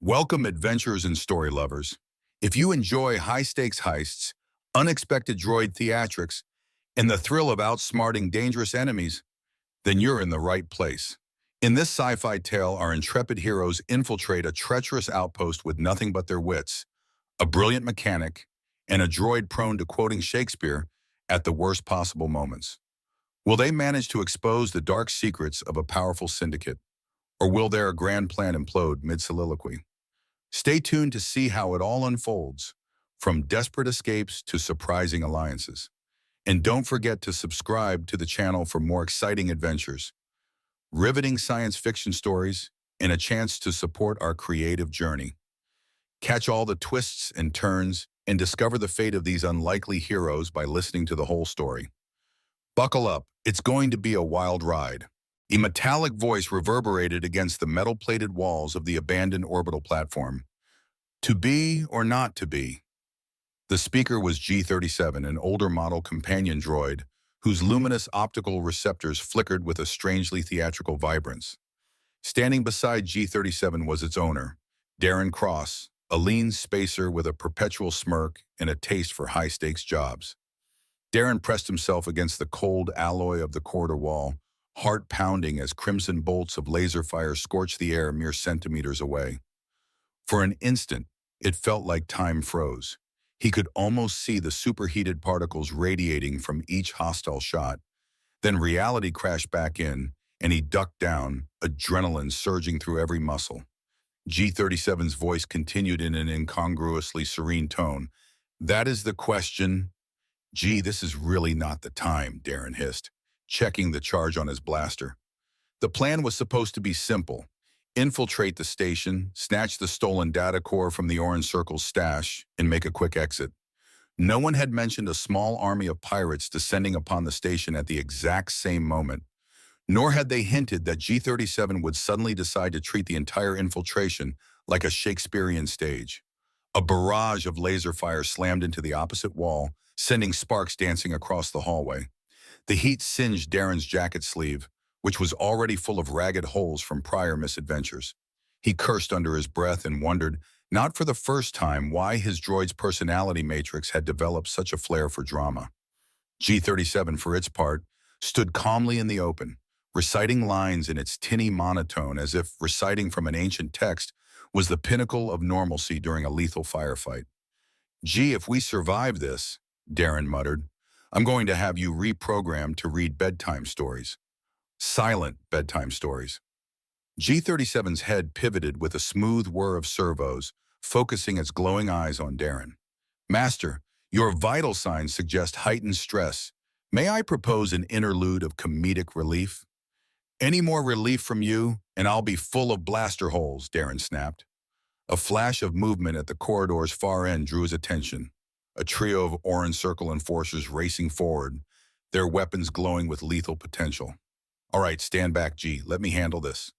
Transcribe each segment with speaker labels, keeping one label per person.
Speaker 1: Welcome, adventurers and story lovers. If you enjoy high-stakes heists, unexpected droid theatrics, and the thrill of outsmarting dangerous enemies, then you're in the right place. In this sci-fi tale, our intrepid heroes infiltrate a treacherous outpost with nothing but their wits, a brilliant mechanic, and a droid prone to quoting Shakespeare at the worst possible moments. Will they manage to expose the dark secrets of a powerful syndicate, or will their grand plan implode mid-soliloquy? Stay tuned to see how it all unfolds, from desperate escapes to surprising alliances. And don't forget to subscribe to the channel for more exciting adventures, riveting science fiction stories, and a chance to support our creative journey. Catch all the twists and turns and discover the fate of these unlikely heroes by listening to the whole story. Buckle up, it's going to be a wild ride. A metallic voice reverberated against the metal-plated walls of the abandoned orbital platform. To be or not to be? The speaker was G-37, an older model companion droid, whose luminous optical receptors flickered with a strangely theatrical vibrance. Standing beside G-37 was its owner, Darren Cross, a lean spacer with a perpetual smirk and a taste for high-stakes jobs. Darren pressed himself against the cold alloy of the corridor wall, heart pounding as crimson bolts of laser fire scorched the air mere centimeters away. For an instant, it felt like time froze. He could almost see the superheated particles radiating from each hostile shot. Then reality crashed back in, and he ducked down, adrenaline surging through every muscle. G-37's voice continued in an incongruously serene tone. "That is the question." "Gee, this is really not the time," Darren hissed, checking the charge on his blaster. The plan was supposed to be simple. Infiltrate the station, snatch the stolen data core from the Orange Circle's stash, and make a quick exit. No one had mentioned a small army of pirates descending upon the station at the exact same moment, nor had they hinted that G-37 would suddenly decide to treat the entire infiltration like a Shakespearean stage. A barrage of laser fire slammed into the opposite wall, sending sparks dancing across the hallway. The heat singed Darren's jacket sleeve, which was already full of ragged holes from prior misadventures. He cursed under his breath and wondered, not for the first time, why his droid's personality matrix had developed such a flair for drama. G-37, for its part, stood calmly in the open, reciting lines in its tinny monotone as if reciting from an ancient text was the pinnacle of normalcy during a lethal firefight. "Gee, if we survive this," Darren muttered, "I'm going to have you reprogrammed to read bedtime stories. Silent bedtime stories." G-37's head pivoted with a smooth whir of servos, focusing its glowing eyes on Darren. "Master, your vital signs suggest heightened stress. May I propose an interlude of comedic relief?" "Any more relief from you, and I'll be full of blaster holes," Darren snapped. A flash of movement at the corridor's far end drew his attention. A trio of Orange Circle enforcers racing forward, their weapons glowing with lethal potential. "All right, stand back, G. Let me handle this."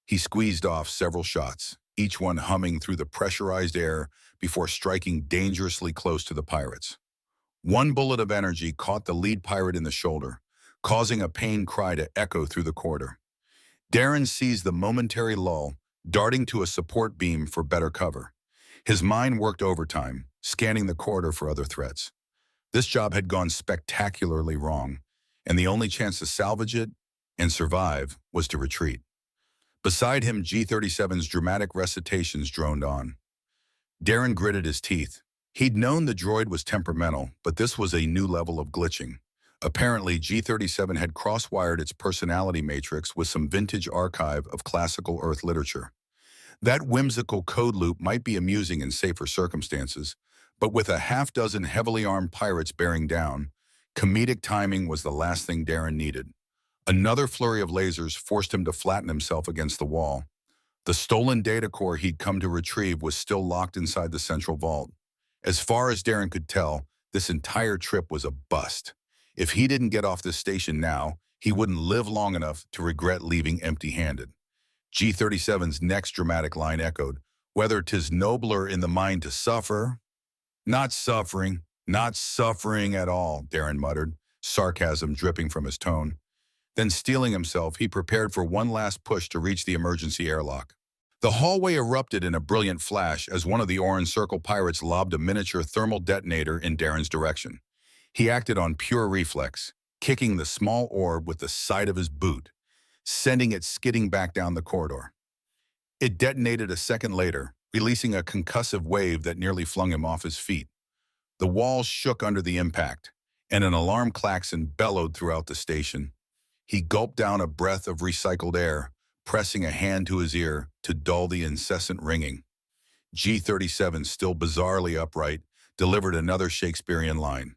Speaker 1: He squeezed off several shots, each one humming through the pressurized air before striking dangerously close to the pirates. One bullet of energy caught the lead pirate in the shoulder, causing a pained cry to echo through the corridor. Darren seized the momentary lull, darting to a support beam for better cover. His mind worked overtime, scanning the corridor for other threats. This job had gone spectacularly wrong, and the only chance to salvage it and survive was to retreat. Beside him, G-37's dramatic recitations droned on. Darren gritted his teeth. He'd known the droid was temperamental, but this was a new level of glitching. Apparently, G-37 had cross-wired its personality matrix with some vintage archive of classical Earth literature. That whimsical code loop might be amusing in safer circumstances, but with a half-dozen heavily armed pirates bearing down, comedic timing was the last thing Darren needed. Another flurry of lasers forced him to flatten himself against the wall. The stolen data core he'd come to retrieve was still locked inside the central vault. As far as Darren could tell, this entire trip was a bust. If he didn't get off this station now, he wouldn't live long enough to regret leaving empty-handed. G-37's next dramatic line echoed, "Whether 'tis nobler in the mind to suffer—" "Not suffering at all," Darren muttered, sarcasm dripping from his tone. Then, steeling himself, he prepared for one last push to reach the emergency airlock. The hallway erupted in a brilliant flash as one of the Orange Circle pirates lobbed a miniature thermal detonator in Darren's direction. He acted on pure reflex, kicking the small orb with the side of his boot, sending it skidding back down the corridor. It detonated a second later, releasing a concussive wave that nearly flung him off his feet. The walls shook under the impact, and an alarm klaxon bellowed throughout the station. He gulped down a breath of recycled air, pressing a hand to his ear to dull the incessant ringing. G-37, still bizarrely upright, delivered another Shakespearean line.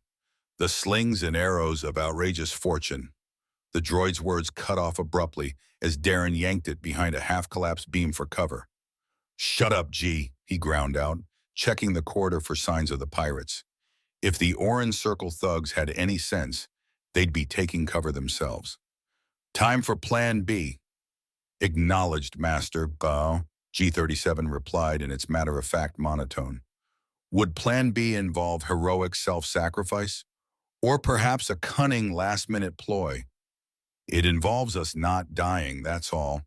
Speaker 1: The slings and arrows of outrageous fortune. The droid's words cut off abruptly as Darren yanked it behind a half-collapsed beam for cover. "Shut up, G," he ground out, checking the corridor for signs of the pirates. If the Orange Circle thugs had any sense, they'd be taking cover themselves. "Time for Plan B." "Acknowledged, Master." "Bow," G-37 replied in its matter-of-fact monotone. "Would Plan B involve heroic self-sacrifice? Or perhaps a cunning last-minute ploy?" "It involves us not dying, that's all."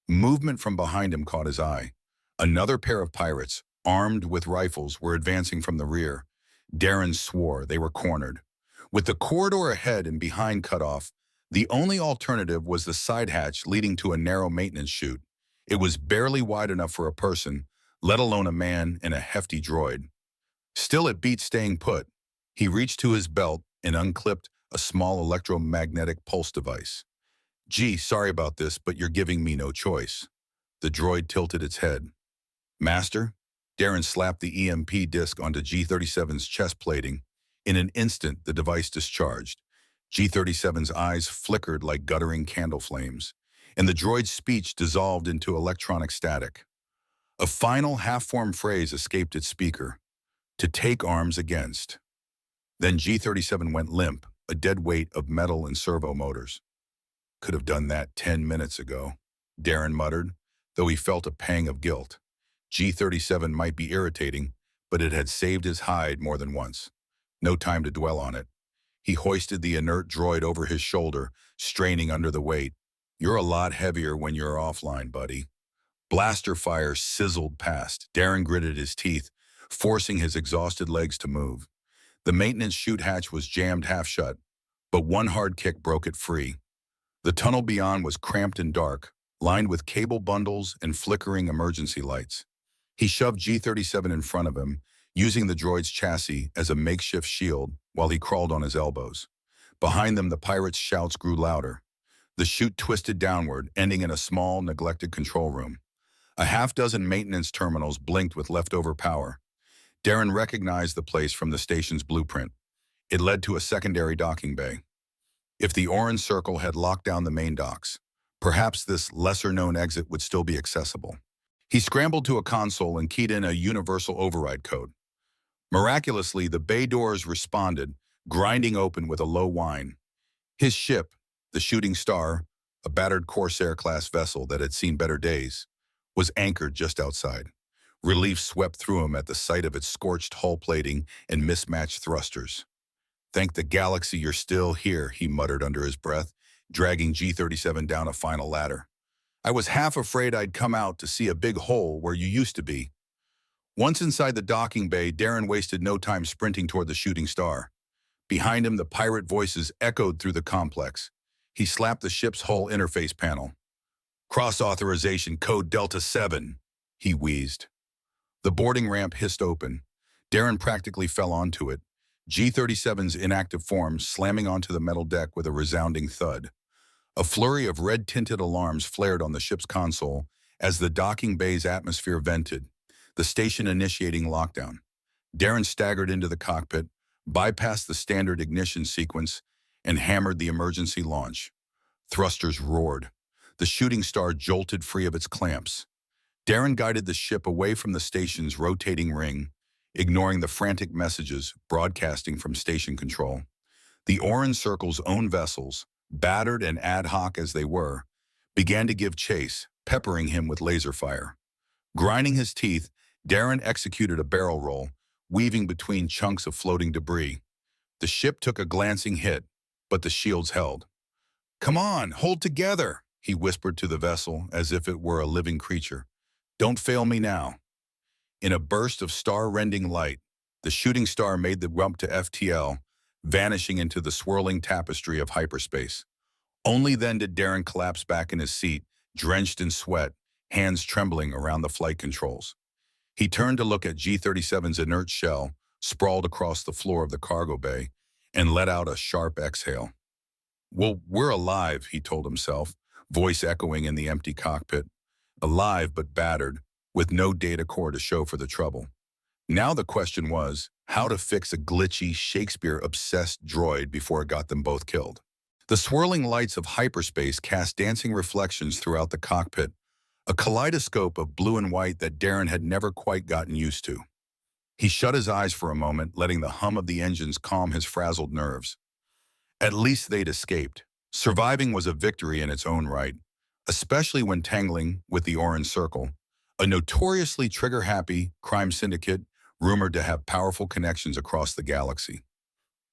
Speaker 1: Movement from behind him caught his eye. Another pair of pirates, armed with rifles, were advancing from the rear. Darren swore they were cornered. With the corridor ahead and behind cut off, the only alternative was the side hatch leading to a narrow maintenance chute. It was barely wide enough for a person, let alone a man and a hefty droid. Still, it beat staying put. He reached to his belt and unclipped a small electromagnetic pulse device. "Gee, sorry about this, but you're giving me no choice." The droid tilted its head. "Master?" Darren slapped the EMP disc onto G-37's chest plating. In an instant, the device discharged. G-37's eyes flickered like guttering candle flames, and the droid's speech dissolved into electronic static. A final half-formed phrase escaped its speaker: "To take arms against." Then G-37 went limp, a dead weight of metal and servo motors. "Could have done that 10 minutes ago," Darren muttered, though he felt a pang of guilt. G-37 might be irritating, but it had saved his hide more than once. No time to dwell on it. He hoisted the inert droid over his shoulder, straining under the weight. "You're a lot heavier when you're offline, buddy." Blaster fire sizzled past. Darren gritted his teeth, forcing his exhausted legs to move. The maintenance chute hatch was jammed half shut, but one hard kick broke it free. The tunnel beyond was cramped and dark, lined with cable bundles and flickering emergency lights. He shoved G-37 in front of him, using the droid's chassis as a makeshift shield while he crawled on his elbows. Behind them, the pirates' shouts grew louder. The chute twisted downward, ending in a small, neglected control room. A half-dozen maintenance terminals blinked with leftover power. Darren recognized the place from the station's blueprint. It led to a secondary docking bay. If the Orange Circle had locked down the main docks, perhaps this lesser-known exit would still be accessible. He scrambled to a console and keyed in a universal override code. Miraculously, the bay doors responded, grinding open with a low whine. His ship, the Shooting Star, a battered Corsair-class vessel that had seen better days, was anchored just outside. Relief swept through him at the sight of its scorched hull plating and mismatched thrusters. "Thank the galaxy you're still here," he muttered under his breath, dragging G-37 down a final ladder. "I was half afraid I'd come out to see a big hole where you used to be." Once inside the docking bay, Darren wasted no time sprinting toward the Shooting Star. Behind him, the pirate voices echoed through the complex. He slapped the ship's hull interface panel. "Cross-authorization code Delta 7, he wheezed. The boarding ramp hissed open. Darren practically fell onto it, G-37's inactive form slamming onto the metal deck with a resounding thud. A flurry of red-tinted alarms flared on the ship's console as the docking bay's atmosphere vented, the station initiating lockdown. Darren staggered into the cockpit, bypassed the standard ignition sequence, and hammered the emergency launch. Thrusters roared. The Shooting Star jolted free of its clamps. Darren guided the ship away from the station's rotating ring, ignoring the frantic messages broadcasting from station control. The Orange Circle's own vessels, battered and ad hoc as they were, began to give chase, peppering him with laser fire. Grinding his teeth, Darren executed a barrel roll, weaving between chunks of floating debris. The ship took a glancing hit, but the shields held. "Come on, hold together," he whispered to the vessel as if it were a living creature. Don't fail me now. In a burst of star-rending light, the shooting star made the jump to FTL, vanishing into the swirling tapestry of hyperspace. Only then did Darren collapse back in his seat, drenched in sweat, hands trembling around the flight controls. He turned to look at G-37's inert shell, sprawled across the floor of the cargo bay, and let out a sharp exhale. Well, we're alive, he told himself, voice echoing in the empty cockpit. Alive but battered, with no data core to show for the trouble. Now the question was, how to fix a glitchy, Shakespeare-obsessed droid before it got them both killed. The swirling lights of hyperspace cast dancing reflections throughout the cockpit, a kaleidoscope of blue and white that Darren had never quite gotten used to. He shut his eyes for a moment, letting the hum of the engines calm his frazzled nerves. At least they'd escaped. Surviving was a victory in its own right, especially when tangling with the Orange Circle, a notoriously trigger-happy crime syndicate rumored to have powerful connections across the galaxy.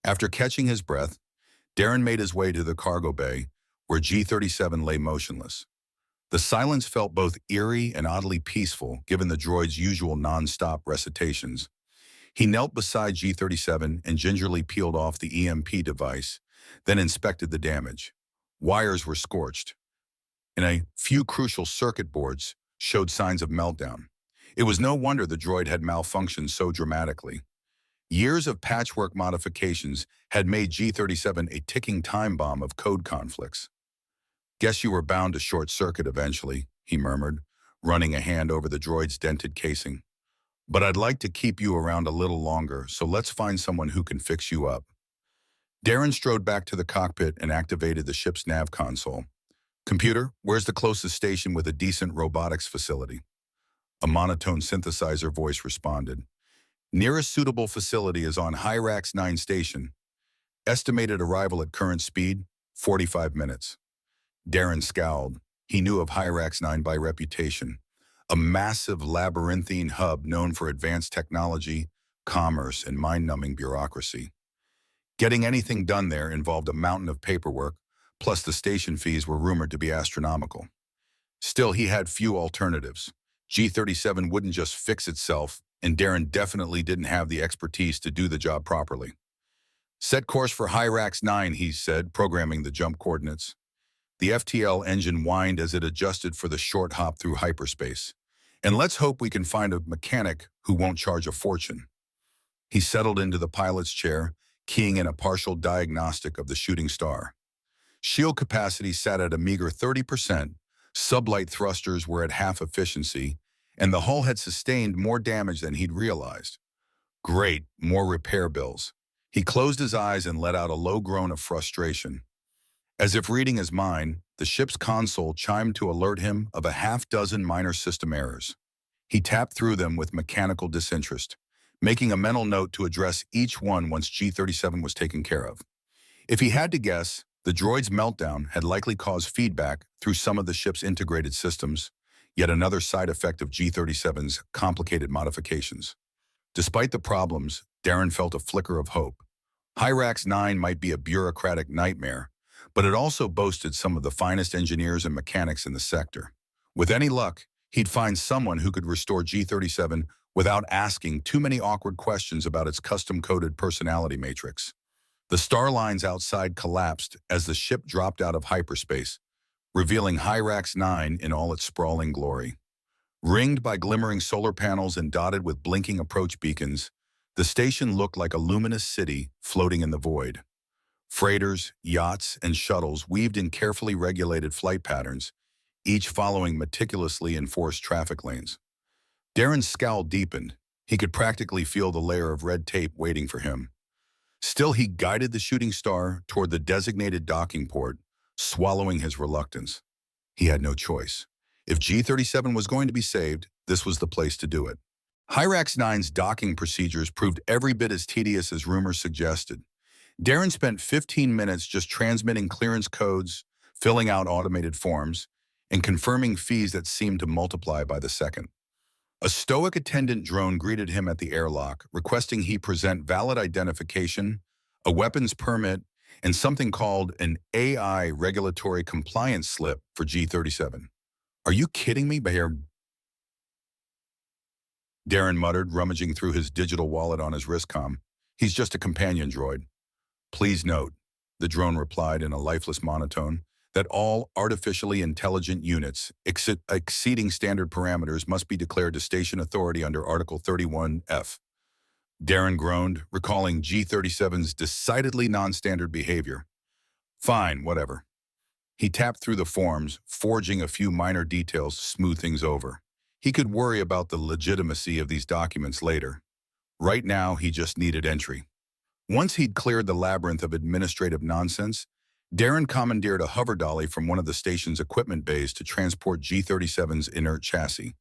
Speaker 1: After catching his breath, Darren made his way to the cargo bay, where G-37 lay motionless. The silence felt both eerie and oddly peaceful, given the droid's usual non-stop recitations. He knelt beside G-37 and gingerly peeled off the EMP device, then inspected the damage. Wires were scorched, and a few crucial circuit boards showed signs of meltdown. It was no wonder the droid had malfunctioned so dramatically. Years of patchwork modifications had made G-37 a ticking time bomb of code conflicts. Guess you were bound to short circuit eventually, he murmured, running a hand over the droid's dented casing. But I'd like to keep you around a little longer, so let's find someone who can fix you up. Darren strode back to the cockpit and activated the ship's nav console. Computer, where's the closest station with a decent robotics facility? A monotone synthesizer voice responded. Nearest suitable facility is on Hyrax 9 station. Estimated arrival at current speed, 45 minutes. Darren scowled. He knew of Hyrax 9 by reputation, a massive labyrinthine hub known for advanced technology, commerce, and mind-numbing bureaucracy. Getting anything done there involved a mountain of paperwork, plus the station fees were rumored to be astronomical. Still, he had few alternatives. G-37 wouldn't just fix itself, and Darren definitely didn't have the expertise to do the job properly. Set course for Hyrax 9, he said, programming the jump coordinates. The FTL engine whined as it adjusted for the short hop through hyperspace. And let's hope we can find a mechanic who won't charge a fortune. He settled into the pilot's chair, keying in a partial diagnostic of the shooting star. Shield capacity sat at a meager 30%, sublight thrusters were at half efficiency, and the hull had sustained more damage than he'd realized. Great, more repair bills. He closed his eyes and let out a low groan of frustration. As if reading his mind, the ship's console chimed to alert him of a half-dozen minor system errors. He tapped through them with mechanical disinterest, making a mental note to address each one once G-37 was taken care of. If he had to guess, the droid's meltdown had likely caused feedback through some of the ship's integrated systems, yet another side effect of G-37's complicated modifications. Despite the problems, Darren felt a flicker of hope. Hyrax 9 might be a bureaucratic nightmare, but it also boasted some of the finest engineers and mechanics in the sector. With any luck, he'd find someone who could restore G-37 without asking too many awkward questions about its custom-coded personality matrix. The star lines outside collapsed as the ship dropped out of hyperspace, revealing Hyrax 9 in all its sprawling glory. Ringed by glimmering solar panels and dotted with blinking approach beacons, the station looked like a luminous city floating in the void. Freighters, yachts, and shuttles weaved in carefully regulated flight patterns, each following meticulously enforced traffic lanes. Darren's scowl deepened. He could practically feel the layer of red tape waiting for him. Still, he guided the shooting star toward the designated docking port, swallowing his reluctance. He had no choice. If G-37 was going to be saved, this was the place to do it. Hyrax 9's docking procedures proved every bit as tedious as rumors suggested. Darren spent 15 minutes just transmitting clearance codes, filling out automated forms, and confirming fees that seemed to multiply by the second. A stoic attendant drone greeted him at the airlock, requesting he present valid identification, a weapons permit, and something called an AI regulatory compliance slip for G-37. Are you kidding me, Bayer? Darren muttered, rummaging through his digital wallet on his wristcom. He's just a companion droid. Please note, the drone replied in a lifeless monotone, that all artificially intelligent units exceeding standard parameters must be declared to station authority under Article 31F. Darren groaned, recalling G-37's decidedly non-standard behavior. Fine, whatever. He tapped through the forms, forging a few minor details to smooth things over. He could worry about the legitimacy of these documents later. Right now, he just needed entry. Once he'd cleared the labyrinth of administrative nonsense, Darren commandeered a hover dolly from one of the station's equipment bays to transport G-37's inert chassis.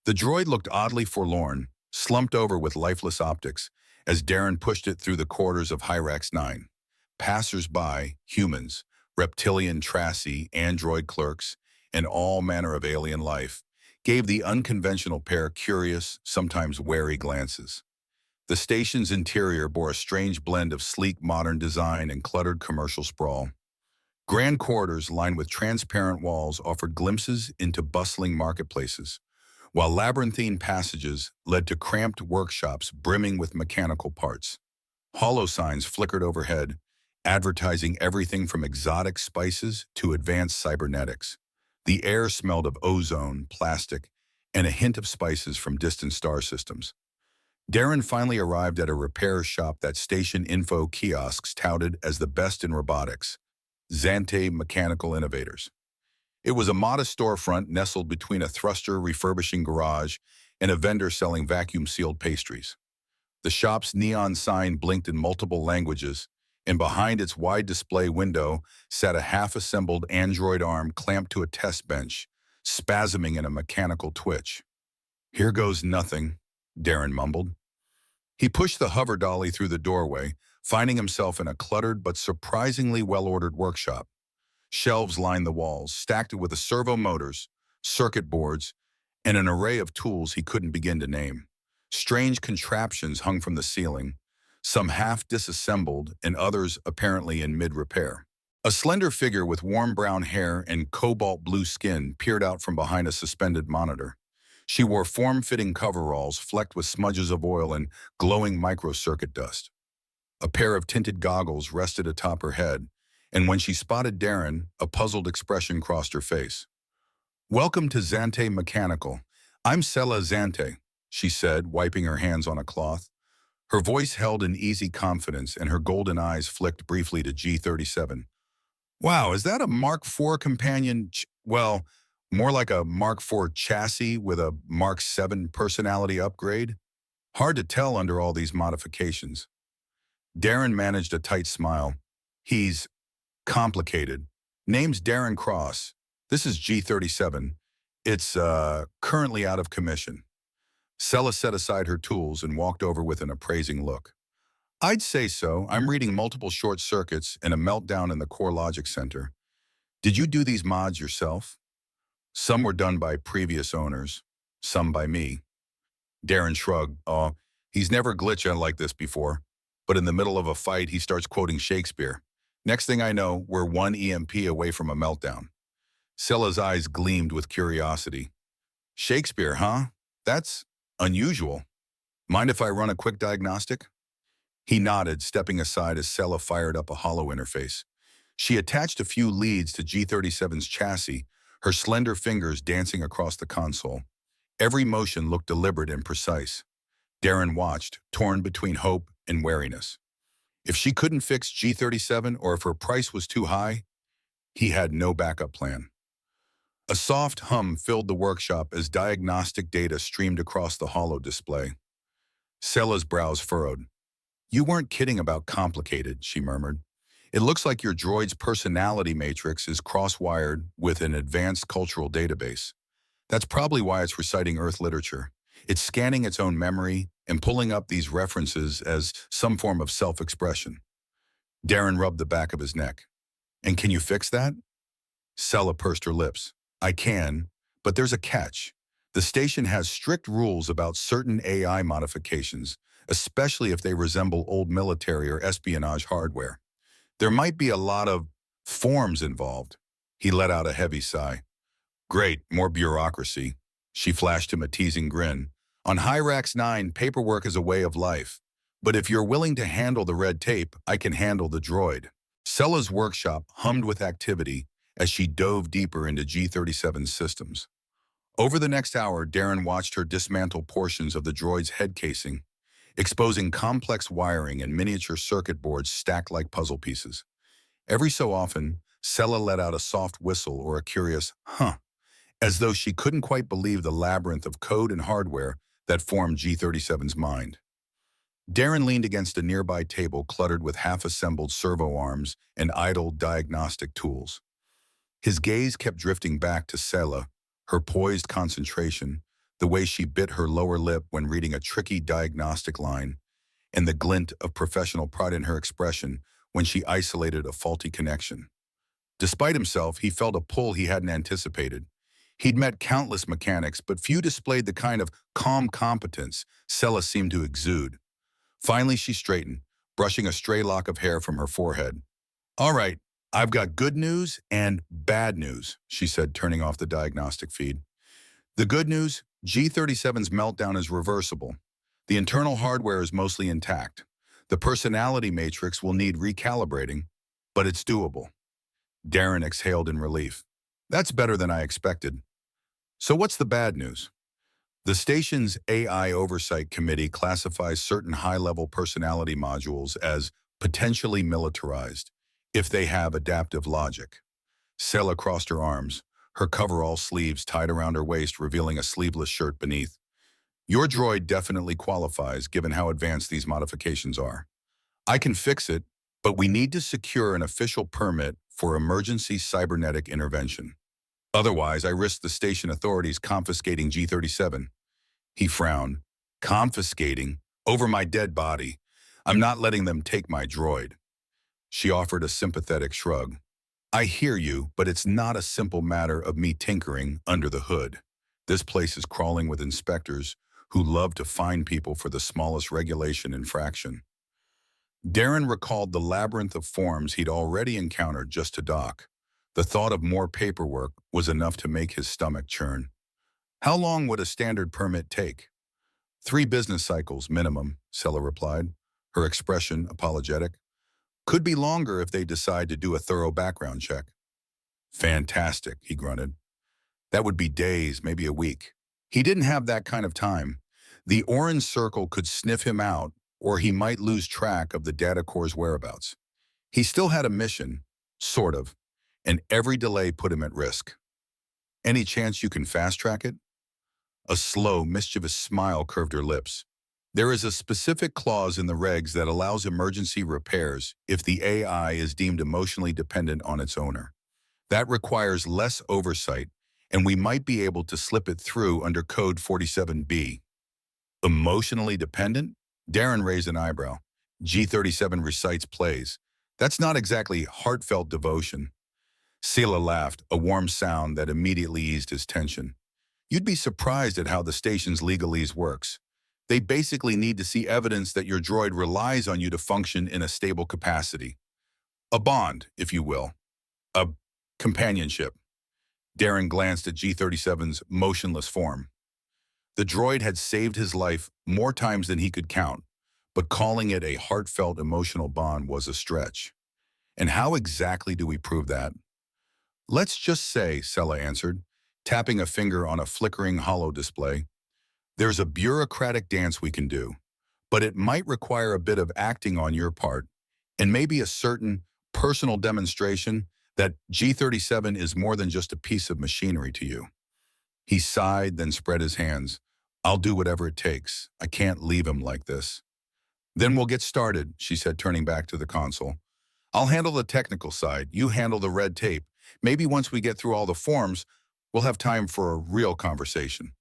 Speaker 1: The droid looked oddly forlorn, slumped over with lifeless optics, as Darren pushed it through the corridors of Hyrax 9. Passers-by, humans, reptilian traci, android clerks, and all manner of alien life, gave the unconventional pair curious, sometimes wary glances. The station's interior bore a strange blend of sleek modern design and cluttered commercial sprawl. Grand corridors lined with transparent walls offered glimpses into bustling marketplaces, while labyrinthine passages led to cramped workshops brimming with mechanical parts. Holo signs flickered overhead, advertising everything from exotic spices to advanced cybernetics. The air smelled of ozone, plastic, and a hint of spices from distant star systems. Darren finally arrived at a repair shop that station info kiosks touted as the best in robotics, Zante Mechanical Innovators. It was a modest storefront nestled between a thruster refurbishing garage and a vendor selling vacuum-sealed pastries. The shop's neon sign blinked in multiple languages, and behind its wide display window sat a half-assembled android arm clamped to a test bench, spasming in a mechanical twitch. "Here goes nothing," Darren mumbled. He pushed the hover dolly through the doorway, finding himself in a cluttered but surprisingly well-ordered workshop. Shelves lined the walls, stacked with servo motors, circuit boards, and an array of tools he couldn't begin to name. Strange contraptions hung from the ceiling, some half disassembled and others apparently in mid-repair. A slender figure with warm brown hair and cobalt blue skin peered out from behind a suspended monitor. She wore form-fitting coveralls flecked with smudges of oil and glowing microcircuit dust. A pair of tinted goggles rested atop her head, and when she spotted Darren, a puzzled expression crossed her face. "Welcome to Zante Mechanical. I'm Sela Zante," she said, wiping her hands on a cloth. Her voice held in easy confidence, and her golden eyes flicked briefly to G-37. "Wow, is that a Mark IV companion well, more like a Mark IV chassis with a Mark VII personality upgrade? Hard to tell under all these modifications." Darren managed a tight smile. "He's complicated. Name's Darren Cross. This is G-37. It's currently out of commission." Sela set aside her tools and walked over with an appraising look. "I'd say so. I'm reading multiple short circuits and a meltdown in the core logic center. Did you do these mods yourself?" "Some were done by previous owners, some by me." Darren shrugged. "Oh, he's never glitched out like this before. But in the middle of a fight, he starts quoting Shakespeare. Next thing I know, we're one EMP away from a meltdown." Sela's eyes gleamed with curiosity. "Shakespeare, huh? That's unusual. Mind if I run a quick diagnostic?" He nodded, stepping aside as Sela fired up a holo interface. She attached a few leads to G-37's chassis, her slender fingers dancing across the console. Every motion looked deliberate and precise. Darren watched, torn between hope and wariness. If she couldn't fix G-37 or if her price was too high, he had no backup plan. A soft hum filled the workshop as diagnostic data streamed across the holo display. Sela's brows furrowed. "You weren't kidding about complicated," she murmured. "It looks like your droid's personality matrix is cross-wired with an advanced cultural database. That's probably why it's reciting Earth literature. It's scanning its own memory and pulling up these references as some form of self-expression." Darren rubbed the back of his neck. "And can you fix that?" Sela pursed her lips. "I can, but there's a catch. The station has strict rules about certain AI modifications, especially if they resemble old military or espionage hardware. There might be a lot of forms involved." He let out a heavy sigh. "Great, more bureaucracy." She flashed him a teasing grin. On Hyrax 9, paperwork is a way of life. But if you're willing to handle the red tape, I can handle the droid. Sella's workshop hummed with activity as she dove deeper into G37's systems. Over the next hour, Darren watched her dismantle portions of the droid's head casing, exposing complex wiring and miniature circuit boards stacked like puzzle pieces. Every so often, Sella let out a soft whistle or a curious, huh, as though she couldn't quite believe the labyrinth of code and hardware that formed G37's mind. Darren leaned against a nearby table cluttered with half-assembled servo arms and idle diagnostic tools. His gaze kept drifting back to Sela, her poised concentration, the way she bit her lower lip when reading a tricky diagnostic line, and the glint of professional pride in her expression when she isolated a faulty connection. Despite himself, he felt a pull he hadn't anticipated. He'd met countless mechanics, but few displayed the kind of calm competence Sela seemed to exude. Finally, she straightened, brushing a stray lock of hair from her forehead. "All right, I've got good news and bad news," she said, turning off the diagnostic feed. The good news, G37's meltdown is reversible. The internal hardware is mostly intact. The personality matrix will need recalibrating, but it's doable. Darren exhaled in relief. "That's better than I expected." "So what's the bad news?" The station's AI Oversight Committee classifies certain high-level personality modules as potentially militarized if they have adaptive logic. Sela crossed her arms, her coverall sleeves tied around her waist, revealing a sleeveless shirt beneath. "Your droid definitely qualifies given how advanced these modifications are. I can fix it, but we need to secure an official permit for emergency cybernetic intervention. Otherwise, I risk the station authorities confiscating G37. He frowned. "Confiscating? Over my dead body. I'm not letting them take my droid." She offered a sympathetic shrug. "I hear you, but it's not a simple matter of me tinkering under the hood. This place is crawling with inspectors who love to fine people for the smallest regulation infraction." Darren recalled the labyrinth of forms he'd already encountered just to dock. The thought of more paperwork was enough to make his stomach churn. "How long would a standard permit take?" "3 business cycles, minimum," Sela replied, her expression apologetic. "Could be longer if they decide to do a thorough background check." "Fantastic," he grunted. "That would be days, maybe a week." He didn't have that kind of time. The orange circle could sniff him out, or he might lose track of the data core's whereabouts. He still had a mission, sort of, and every delay put him at risk. "Any chance you can fast-track it?" A slow, mischievous smile curved her lips. "There is a specific clause in the regs that allows emergency repairs if the AI is deemed emotionally dependent on its owner. That requires less oversight, and we might be able to slip it through under Code 47B. "Emotionally dependent?" Darren raised an eyebrow. "G37 recites plays. That's not exactly heartfelt devotion." Sela laughed, a warm sound that immediately eased his tension. "You'd be surprised at how the station's legalese works. They basically need to see evidence that your droid relies on you to function in a stable capacity. A bond, if you will. A companionship." Darren glanced at G37's motionless form. The droid had saved his life more times than he could count, but calling it a heartfelt emotional bond was a stretch. "And how exactly do we prove that?" "Let's just say," Sela answered, tapping a finger on a flickering holo display, "there's a bureaucratic dance we can do, but it might require a bit of acting on your part, and maybe a certain personal demonstration that G37 is more than just a piece of machinery to you." He sighed, then spread his hands. "I'll do whatever it takes. I can't leave him like this." "Then we'll get started," she said, turning back to the console. "I'll handle the technical side. You handle the red tape. Maybe once we get through all the forms, we'll have time for a real conversation.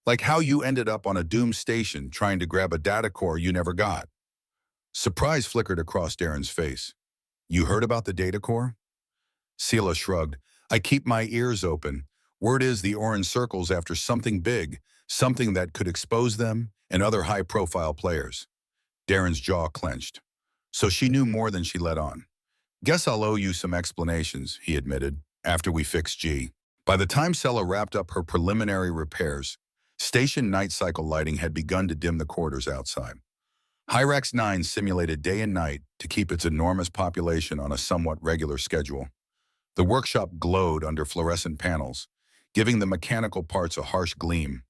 Speaker 1: Like how you ended up on a doomed station trying to grab a data core you never got." Surprise flickered across Darren's face. "You heard about the data core?" Sela shrugged. "I keep my ears open. Word is the orange circle's after something big, something that could expose them and other high-profile players." Darren's jaw clenched. So she knew more than she let on. "Guess I'll owe you some explanations," he admitted, "after we fix G." By the time Sela wrapped up her preliminary repairs, Station night cycle lighting had begun to dim the corridors outside. Hyrax 9 simulated day and night to keep its enormous population on a somewhat regular schedule. The workshop glowed under fluorescent panels, giving the mechanical parts a harsh gleam.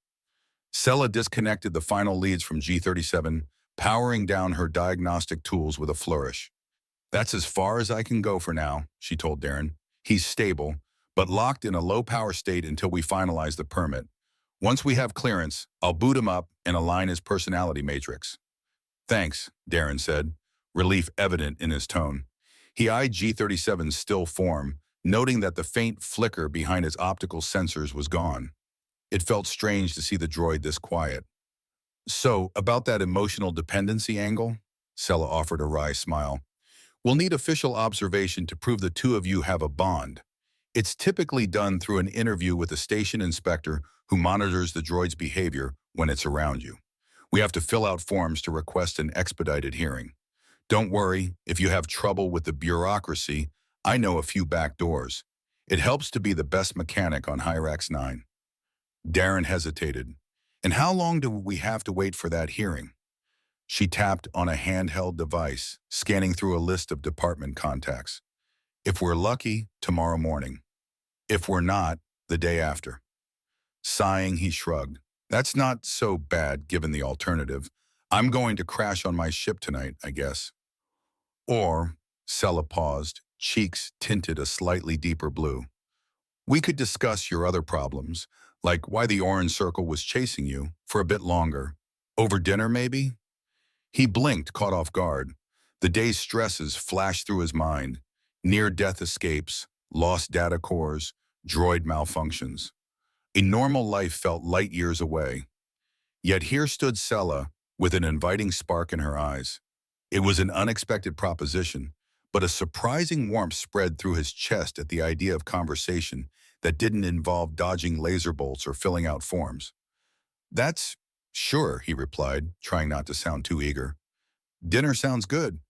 Speaker 1: Sella disconnected the final leads from G37, powering down her diagnostic tools with a flourish. "That's as far as I can go for now," she told Darren. "He's stable, but locked in a low-power state until we finalize the permit. Once we have clearance, I'll boot him up and align his personality matrix." "Thanks," Darren said, relief evident in his tone. He eyed G37's still form, noting that the faint flicker behind its optical sensors was gone. It felt strange to see the droid this quiet. "So, about that emotional dependency angle?" Sella offered a wry smile. "We'll need official observation to prove the two of you have a bond. It's typically done through an interview with a station inspector who monitors the droid's behavior when it's around you. We have to fill out forms to request an expedited hearing. Don't worry, if you have trouble with the bureaucracy, I know a few back doors. It helps to be the best mechanic on Hyrax 9. Darren hesitated. "And how long do we have to wait for that hearing?" She tapped on a handheld device, scanning through a list of department contacts. "If we're lucky, tomorrow morning. If we're not, the day after." Sighing, he shrugged. "That's not so bad, given the alternative. I'm going to crash on my ship tonight, I guess." Or, Sella paused, cheeks tinted a slightly deeper blue. "We could discuss your other problems, like why the orange circle was chasing you, for a bit longer. Over dinner, maybe?" He blinked, caught off guard. The day's stresses flashed through his mind. Near-death escapes, lost data cores, droid malfunctions. A normal life felt light years away. Yet here stood Sella, with an inviting spark in her eyes. It was an unexpected proposition, but a surprising warmth spread through his chest at the idea of conversation that didn't involve dodging laser bolts or filling out forms. "That's sure," he replied, trying not to sound too eager. "Dinner sounds good."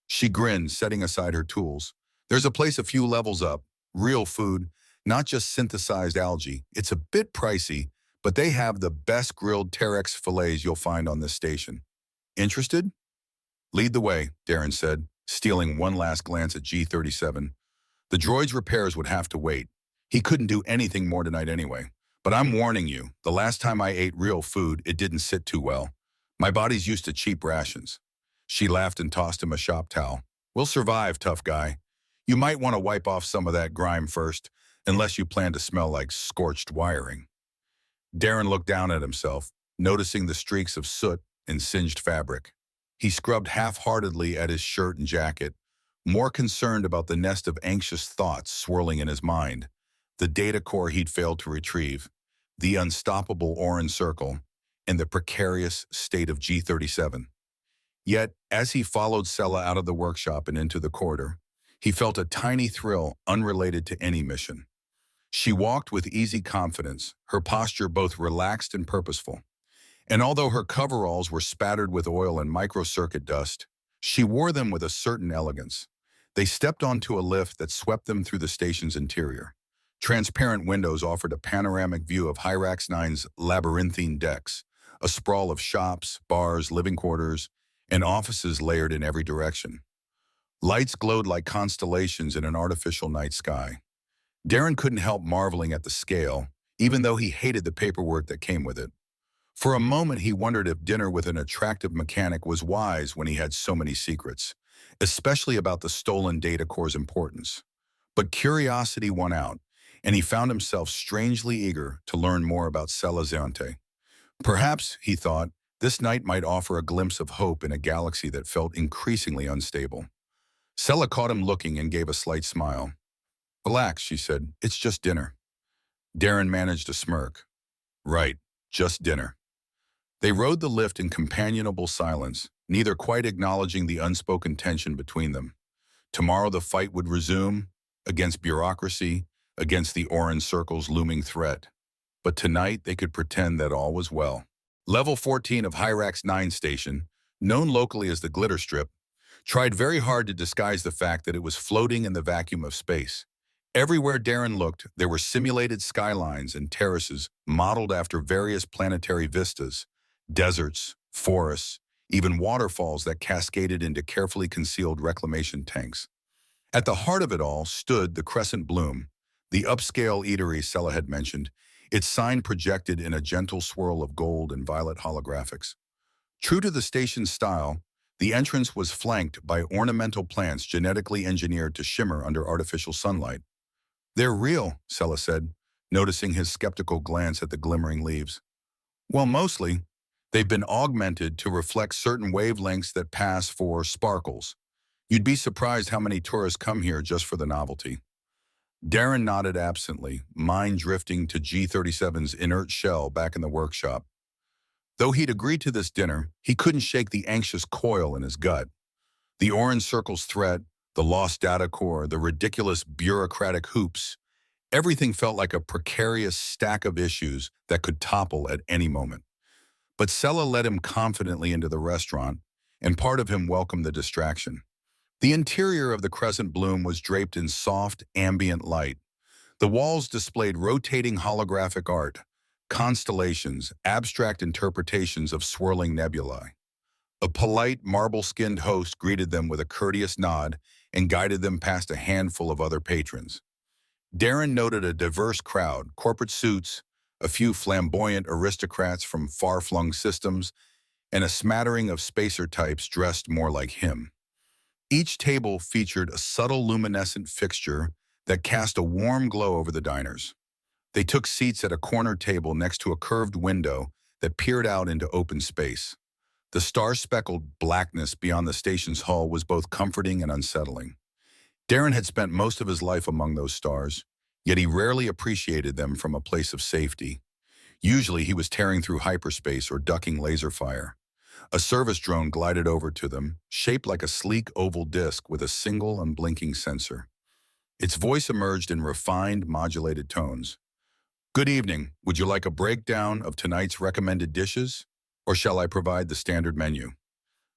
Speaker 1: She grinned, setting aside her tools. "There's a place a few levels up, real food, not just synthesized algae. It's a bit pricey, but they have the best grilled Terex fillets you'll find on this station. Interested?" "Lead the way," Darren said, stealing one last glance at G37. The droid's repairs would have to wait. He couldn't do anything more tonight anyway. "But I'm warning you, the last time I ate real food, it didn't sit too well. My body's used to cheap rations." She laughed and tossed him a shop towel. "We'll survive, tough guy. You might want to wipe off some of that grime first, unless you plan to smell like scorched wiring." Darren looked down at himself, noticing the streaks of soot and singed fabric. He scrubbed half-heartedly at his shirt and jacket, more concerned about the nest of anxious thoughts swirling in his mind, the data core he'd failed to retrieve, the unstoppable orange circle, and the precarious state of G37. Yet, as he followed Sella out of the workshop and into the corridor, he felt a tiny thrill unrelated to any mission. She walked with easy confidence, her posture both relaxed and purposeful. And although her coveralls were spattered with oil and microcircuit dust, she wore them with a certain elegance. They stepped onto a lift that swept them through the station's interior. Transparent windows offered a panoramic view of Hyrax 9's labyrinthine decks, a sprawl of shops, bars, living quarters, and offices layered in every direction. Lights glowed like constellations in an artificial night sky. Darren couldn't help marveling at the scale, even though he hated the paperwork that came with it. For a moment, he wondered if dinner with an attractive mechanic was wise when he had so many secrets, especially about the stolen data core's importance. But curiosity won out, and he found himself strangely eager to learn more about Sella Zante. Perhaps, he thought, this night might offer a glimpse of hope in a galaxy that felt increasingly unstable. Sella caught him looking and gave a slight smile. "Relax," she said. "It's just dinner." Darren managed a smirk. "Right, just dinner." They rode the lift in companionable silence, neither quite acknowledging the unspoken tension between them. Tomorrow the fight would resume, against bureaucracy, against the orange circle's looming threat. But tonight they could pretend that all was well. Level 14 of Hyrax 9 Station, known locally as the Glitter Strip, tried very hard to disguise the fact that it was floating in the vacuum of space. Everywhere Darren looked, there were simulated skylines and terraces modeled after various planetary vistas, deserts, forests, even waterfalls that cascaded into carefully concealed reclamation tanks. At the heart of it all stood the Crescent Bloom, the upscale eatery Sella had mentioned, its sign projected in a gentle swirl of gold and violet holographics. True to the station's style, the entrance was flanked by ornamental plants genetically engineered to shimmer under artificial sunlight. "They're real," Sella said, noticing his skeptical glance at the glimmering leaves. "Well, mostly. They've been augmented to reflect certain wavelengths that pass for sparkles. You'd be surprised how many tourists come here just for the novelty." Darren nodded absently, mind drifting to G-37's inert shell back in the workshop. Though he'd agreed to this dinner, he couldn't shake the anxious coil in his gut. The orange circle's threat, the lost data core, the ridiculous bureaucratic hoops, everything felt like a precarious stack of issues that could topple at any moment. But Sella led him confidently into the restaurant, and part of him welcomed the distraction. The interior of the Crescent Bloom was draped in soft, ambient light. The walls displayed rotating holographic art, constellations, abstract interpretations of swirling nebulae. A polite, marble-skinned host greeted them with a courteous nod and guided them past a handful of other patrons. Darren noted a diverse crowd, corporate suits, a few flamboyant aristocrats from far-flung systems, and a smattering of spacer types dressed more like him. Each table featured a subtle luminescent fixture that cast a warm glow over the diners. They took seats at a corner table next to a curved window that peered out into open space. The star-speckled blackness beyond the station's hull was both comforting and unsettling. Darren had spent most of his life among those stars, yet he rarely appreciated them from a place of safety. Usually he was tearing through hyperspace or ducking laser fire. A service drone glided over to them, shaped like a sleek oval disc with a single unblinking sensor. Its voice emerged in refined, modulated tones. "Good evening. Would you like a breakdown of tonight's recommended dishes? Or shall I provide the standard menu?"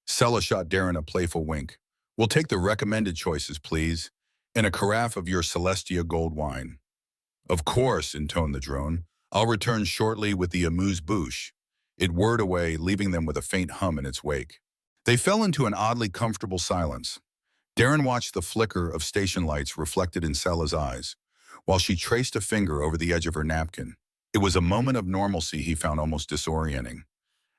Speaker 1: Sella shot Darren a playful wink. "We'll take the recommended choices, please, and a carafe of your Celestia gold wine." "Of course," intoned the drone. "I'll return shortly with the amuse-bouche." It whirred away, leaving them with a faint hum in its wake. They fell into an oddly comfortable silence. Darren watched the flicker of station lights reflected in Sella's eyes, while she traced a finger over the edge of her napkin. It was a moment of normalcy he found almost disorienting.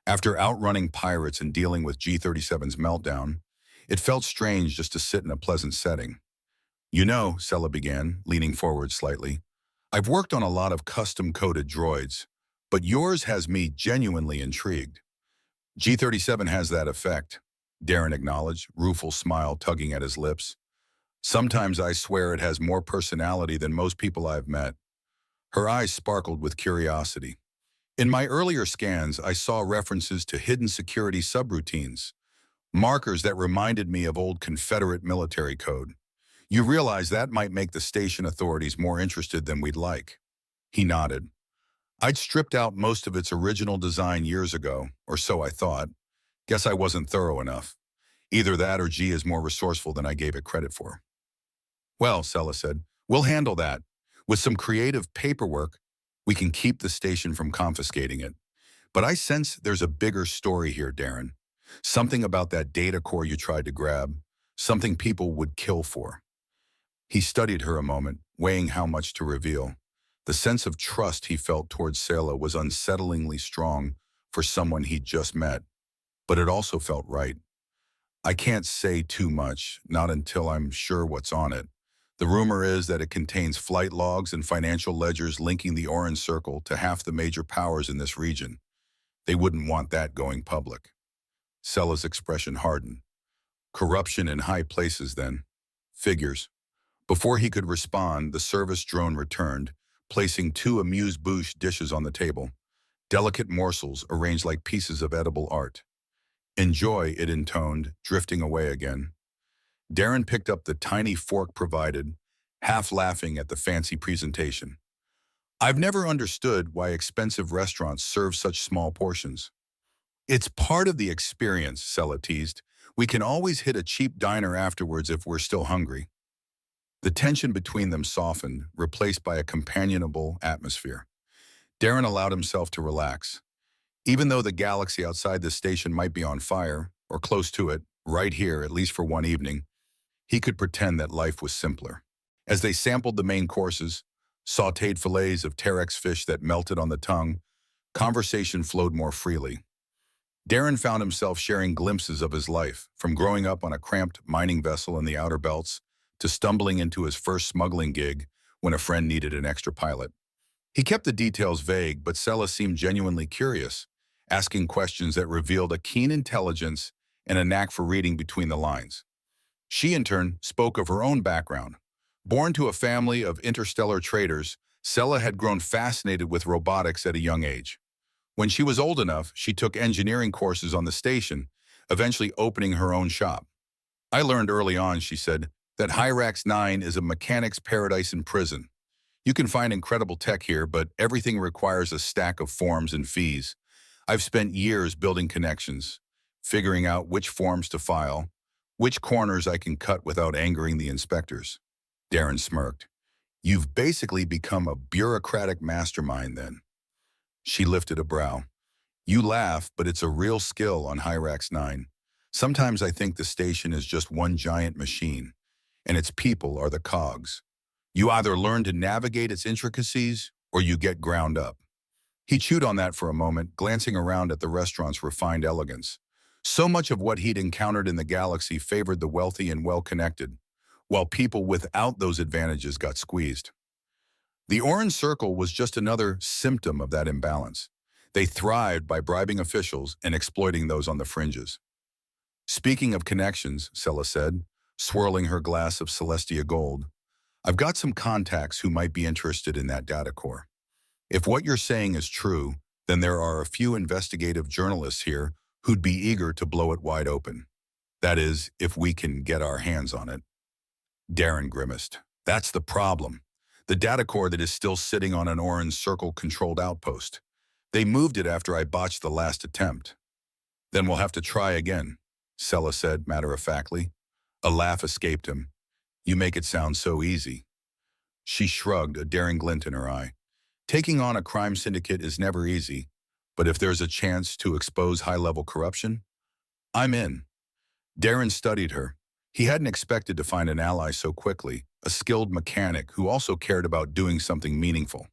Speaker 1: After outrunning pirates and dealing with G-37's meltdown, it felt strange just to sit in a pleasant setting. "You know," Sella began, leaning forward slightly, "I've worked on a lot of custom-coded droids, but yours has me genuinely intrigued." "G-37 has that effect," Darren acknowledged, rueful smile tugging at his lips. "Sometimes I swear it has more personality than most people I've met." Her eyes sparkled with curiosity. "In my earlier scans, I saw references to hidden security subroutines, markers that reminded me of old Confederate military code. You realize that might make the station authorities more interested than we'd like." He nodded. "I'd stripped out most of its original design years ago, or so I thought. Guess I wasn't thorough enough. Either that or G is more resourceful than I gave it credit for." "Well," Sella said, "we'll handle that. With some creative paperwork, we can keep the station from confiscating it. But I sense there's a bigger story here, Darren. Something about that data core you tried to grab, something people would kill for." He studied her a moment, weighing how much to reveal. The sense of trust he felt towards Sela was unsettlingly strong for someone he'd just met, but it also felt right. "I can't say too much, not until I'm sure what's on it. The rumor is that it contains flight logs and financial ledgers linking the Orange Circle to half the major powers in this region. They wouldn't want that going public." Sela's expression hardened. "Corruption in high places, then. Figures." Before he could respond, the service drone returned, placing 2 amuse-bouche dishes on the table, delicate morsels arranged like pieces of edible art. "Enjoy," it intoned, drifting away again. Darren picked up the tiny fork provided, half laughing at the fancy presentation. "I've never understood why expensive restaurants serve such small portions." "It's part of the experience," Sela teased. "We can always hit a cheap diner afterwards if we're still hungry." The tension between them softened, replaced by a companionable atmosphere. Darren allowed himself to relax. Even though the galaxy outside the station might be on fire, or close to it, right here, at least for one evening, he could pretend that life was simpler. As they sampled the main courses, sautéed fillets of Terex fish that melted on the tongue, conversation flowed more freely. Darren found himself sharing glimpses of his life, from growing up on a cramped mining vessel in the Outer Belts to stumbling into his first smuggling gig when a friend needed an extra pilot. He kept the details vague, but Sella seemed genuinely curious, asking questions that revealed a keen intelligence and a knack for reading between the lines. She, in turn, spoke of her own background. Born to a family of interstellar traders, Sella had grown fascinated with robotics at a young age. When she was old enough, she took engineering courses on the station, eventually opening her own shop. I learned early on, she said, that Hyrax 9 is a mechanic's paradise in prison. You can find incredible tech here, but everything requires a stack of forms and fees. I've spent years building connections, figuring out which forms to file, which corners I can cut without angering the inspectors. Darren smirked. You've basically become a bureaucratic mastermind then. She lifted a brow. You laugh, but it's a real skill on Hyrax 9. Sometimes I think the station is just one giant machine, and its people are the cogs. You either learn to navigate its intricacies, or you get ground up. He chewed on that for a moment, glancing around at the restaurant's refined elegance. So much of what he'd encountered in the galaxy favored the wealthy and well-connected, while people without those advantages got squeezed. The Orange Circle was just another symptom of that imbalance. They thrived by bribing officials and exploiting those on the fringes. Speaking of connections, Sella said, swirling her glass of Celestia Gold, I've got some contacts who might be interested in that data core. If what you're saying is true, then there are a few investigative journalists here who'd be eager to blow it wide open. That is, if we can get our hands on it. Darren grimaced. That's the problem. The data core that is still sitting on an Orange Circle-controlled outpost. They moved it after I botched the last attempt. Then we'll have to try again, Sella said matter-of-factly. A laugh escaped him. You make it sound so easy. She shrugged, a daring glint in her eye. Taking on a crime syndicate is never easy, but if there's a chance to expose high-level corruption, I'm in. Darren studied her. He hadn't expected to find an ally so quickly, a skilled mechanic who also cared about doing something meaningful.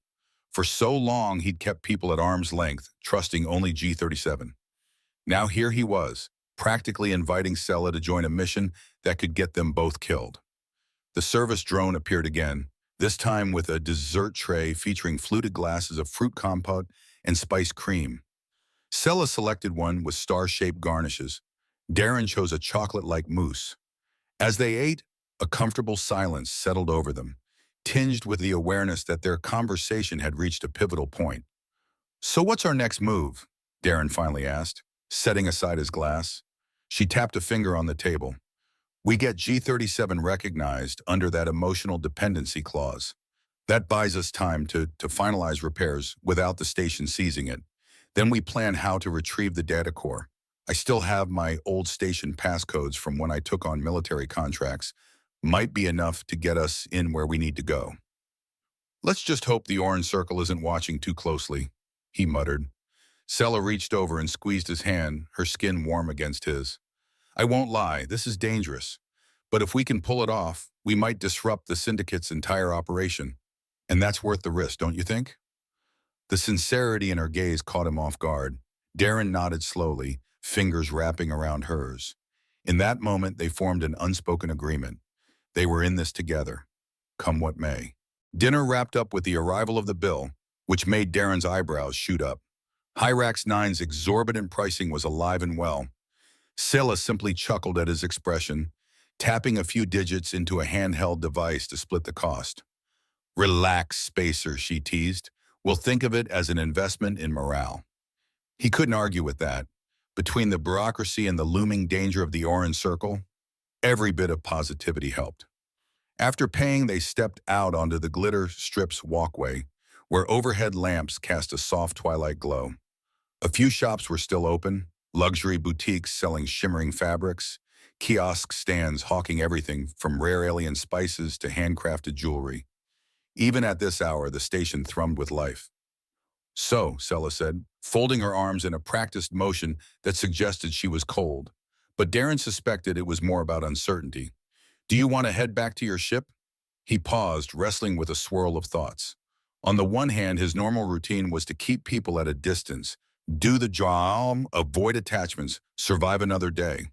Speaker 1: For so long, he'd kept people at arm's length, trusting only G-37. Now here he was, practically inviting Sella to join a mission that could get them both killed. The service drone appeared again, this time with a dessert tray featuring fluted glasses of fruit compote and spiced cream. Sella selected one with star-shaped garnishes. Darren chose a chocolate-like mousse. As they ate, a comfortable silence settled over them, tinged with the awareness that their conversation had reached a pivotal point. So what's our next move? Darren finally asked, setting aside his glass. She tapped a finger on the table. We get G-37 recognized under that emotional dependency clause. That buys us time to finalize repairs without the station seizing it. Then we plan how to retrieve the data core. I still have my old station passcodes from when I took on military contracts. Might be enough to get us in where we need to go. Let's just hope the Orange Circle isn't watching too closely, he muttered. Sella reached over and squeezed his hand, her skin warm against his. I won't lie, this is dangerous. But if we can pull it off, we might disrupt the syndicate's entire operation. And that's worth the risk, don't you think? The sincerity in her gaze caught him off guard. Darren nodded slowly, fingers wrapping around hers. In that moment, they formed an unspoken agreement. They were in this together, come what may. Dinner wrapped up with the arrival of the bill, which made Darren's eyebrows shoot up. Hyrax 9's exorbitant pricing was alive and well. Sella simply chuckled at his expression, tapping a few digits into a handheld device to split the cost. Relax, spacer, she teased. We'll think of it as an investment in morale. He couldn't argue with that. Between the bureaucracy and the looming danger of the Orange Circle, every bit of positivity helped. After paying, they stepped out onto the glitter strips walkway, where overhead lamps cast a soft twilight glow. A few shops were still open, luxury boutiques selling shimmering fabrics, kiosk stands hawking everything from rare alien spices to handcrafted jewelry. Even at this hour, the station thrummed with life. So, Sella said, folding her arms in a practiced motion that suggested she was cold. But Darren suspected it was more about uncertainty. Do you want to head back to your ship? He paused, wrestling with a swirl of thoughts. On the one hand, his normal routine was to keep people at a distance, do the job, avoid attachments, survive another day.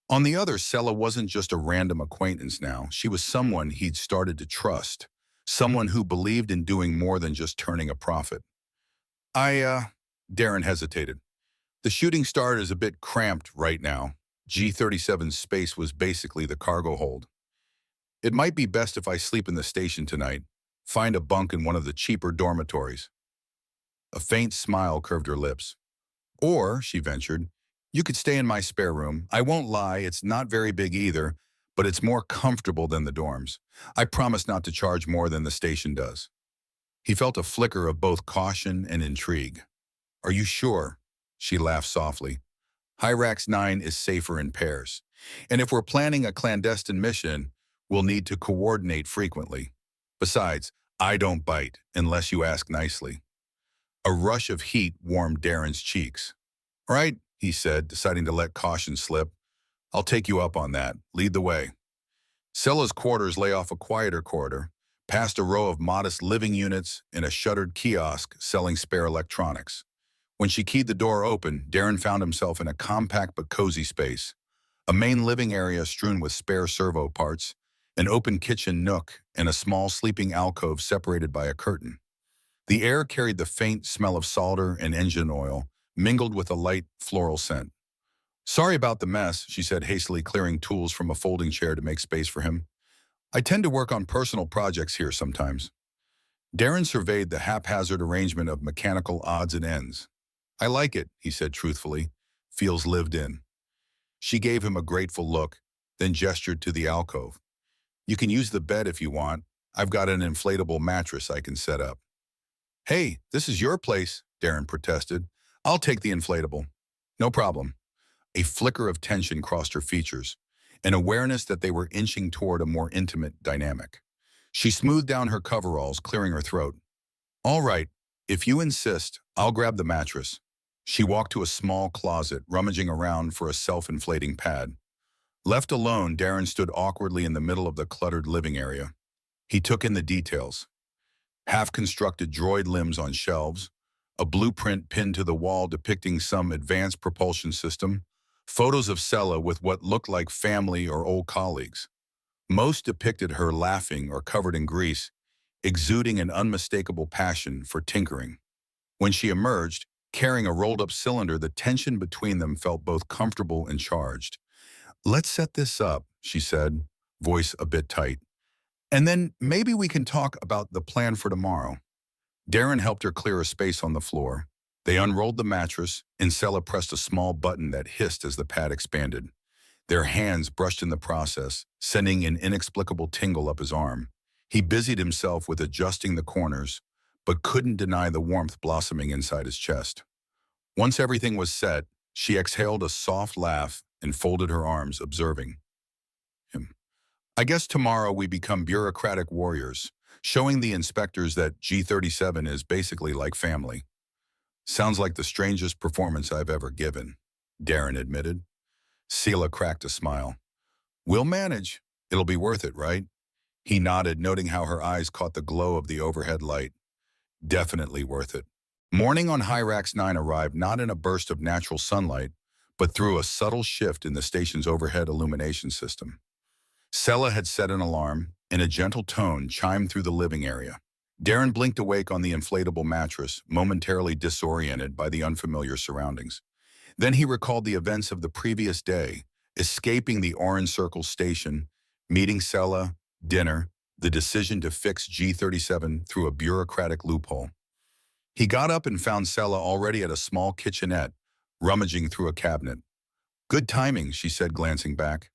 Speaker 1: On the other, Sella wasn't just a random acquaintance now. She was someone he'd started to trust, someone who believed in doing more than just turning a profit. Darren hesitated. The shooting star is a bit cramped right now. G-37's space was basically the cargo hold. It might be best if I sleep in the station tonight. Find a bunk in one of the cheaper dormitories. A faint smile curved her lips. Or, she ventured, you could stay in my spare room. I won't lie, it's not very big either, but it's more comfortable than the dorms. I promise not to charge more than the station does. He felt a flicker of both caution and intrigue. Are you sure? She laughed softly. Hyrax 9 is safer in pairs. And if we're planning a clandestine mission, we'll need to coordinate frequently. Besides, I don't bite unless you ask nicely. A rush of heat warmed Darren's cheeks. All right, he said, deciding to let caution slip. I'll take you up on that. Lead the way. Sella's quarters lay off a quieter corridor, past a row of modest living units and a shuttered kiosk selling spare electronics. When she keyed the door open, Darren found himself in a compact but cozy space. A main living area strewn with spare servo parts, an open kitchen nook, and a small sleeping alcove separated by a curtain. The air carried the faint smell of solder and engine oil, mingled with a light floral scent. Sorry about the mess, she said, hastily clearing tools from a folding chair to make space for him. I tend to work on personal projects here sometimes. Darren surveyed the haphazard arrangement of mechanical odds and ends. I like it, he said truthfully. Feels lived in. She gave him a grateful look, then gestured to the alcove. You can use the bed if you want. I've got an inflatable mattress I can set up. Hey, this is your place, Darren protested. I'll take the inflatable. No problem. A flicker of tension crossed her features, an awareness that they were inching toward a more intimate dynamic. She smoothed down her coveralls, clearing her throat. All right, if you insist, I'll grab the mattress. She walked to a small closet, rummaging around for a self-inflating pad. Left alone, Darren stood awkwardly in the middle of the cluttered living area. He took in the details. Half-constructed droid limbs on shelves, a blueprint pinned to the wall depicting some advanced propulsion system, photos of Sella with what looked like family or old colleagues. Most depicted her laughing or covered in grease, exuding an unmistakable passion for tinkering. When she emerged, carrying a rolled-up cylinder, the tension between them felt both comfortable and charged. Let's set this up, she said, voice a bit tight. And then maybe we can talk about the plan for tomorrow. Darren helped her clear a space on the floor. They unrolled the mattress, and Sella pressed a small button that hissed as the pad expanded. Their hands brushed in the process, sending an inexplicable tingle up his arm. He busied himself with adjusting the corners, but couldn't deny the warmth blossoming inside his chest. Once everything was set, she exhaled a soft laugh and folded her arms, observing him. I guess tomorrow we become bureaucratic warriors, showing the inspectors that G-37 is basically like family. Sounds like the strangest performance I've ever given, Darren admitted. Sela cracked a smile. We'll manage. It'll be worth it, right? He nodded, noting how her eyes caught the glow of the overhead light. Definitely worth it. Morning on Hyrax 9 arrived not in a burst of natural sunlight, but through a subtle shift in the station's overhead illumination system. Sella had set an alarm, and a gentle tone chimed through the living area. Darren blinked awake on the inflatable mattress, momentarily disoriented by the unfamiliar surroundings. Then he recalled the events of the previous day, escaping the Orange Circle station, meeting Sella, dinner, the decision to fix G-37 through a bureaucratic loophole. He got up and found Sella already at a small kitchenette, rummaging through a cabinet. Good timing, she said, glancing back.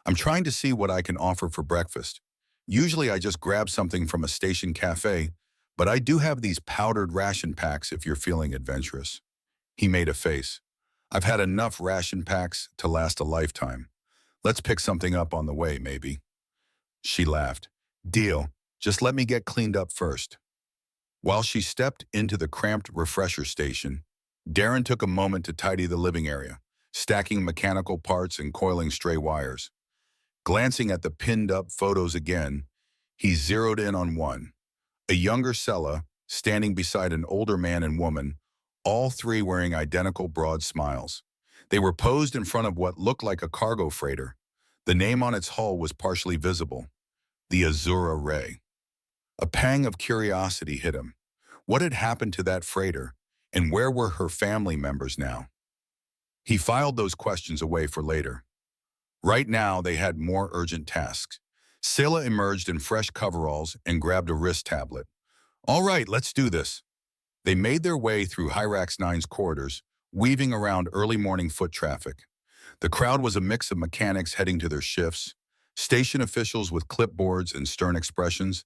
Speaker 1: I'm trying to see what I can offer for breakfast. Usually I just grab something from a station cafe, but I do have these powdered ration packs if you're feeling adventurous. He made a face. I've had enough ration packs to last a lifetime. Let's pick something up on the way, maybe. She laughed. Deal. Just let me get cleaned up first. While she stepped into the cramped refresher station, Darren took a moment to tidy the living area, stacking mechanical parts and coiling stray wires. Glancing at the pinned-up photos again, he zeroed in on one. A younger Sella, standing beside an older man and woman, all three wearing identical broad smiles. They were posed in front of what looked like a cargo freighter. The name on its hull was partially visible, the Azura Ray. A pang of curiosity hit him. What had happened to that freighter, and where were her family members now? He filed those questions away for later. Right now, they had more urgent tasks. Scylla emerged in fresh coveralls and grabbed a wrist tablet. All right, let's do this. They made their way through Hyrax 9's corridors, weaving around early morning foot traffic. The crowd was a mix of mechanics heading to their shifts, station officials with clipboards and stern expressions,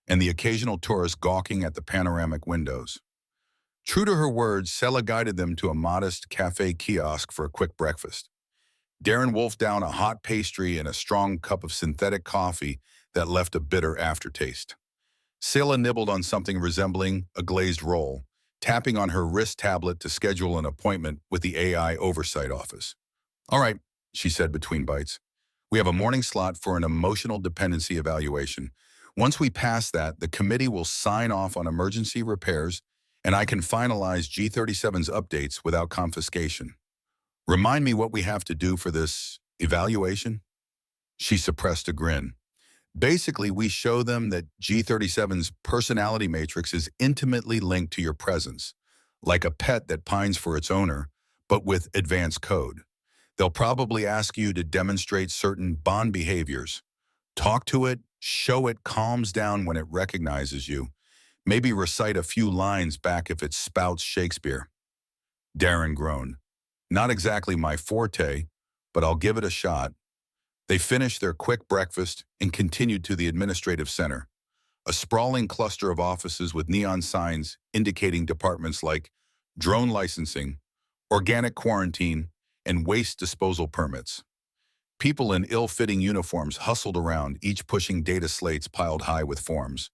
Speaker 1: and the occasional tourist gawking at the panoramic windows. True to her words, Sella guided them to a modest cafe kiosk for a quick breakfast. Darren wolfed down a hot pastry and a strong cup of synthetic coffee that left a bitter aftertaste. Scylla nibbled on something resembling a glazed roll, tapping on her wrist tablet to schedule an appointment with the AI Oversight Office. All right, she said between bites. We have a morning slot for an emotional dependency evaluation. Once we pass that, the committee will sign off on emergency repairs, and I can finalize G37's updates without confiscation. Remind me what we have to do for this evaluation? She suppressed a grin. Basically, we show them that G37's personality matrix is intimately linked to your presence, like a pet that pines for its owner, but with advanced code. They'll probably ask you to demonstrate certain bond behaviors. Talk to it, show it calms down when it recognizes you. Maybe recite a few lines back if it spouts Shakespeare. Darren groaned. Not exactly my forte, but I'll give it a shot. They finished their quick breakfast and continued to the administrative center, a sprawling cluster of offices with neon signs indicating departments like drone licensing, organic quarantine, and waste disposal permits. People in ill-fitting uniforms hustled around, each pushing data slates piled high with forms.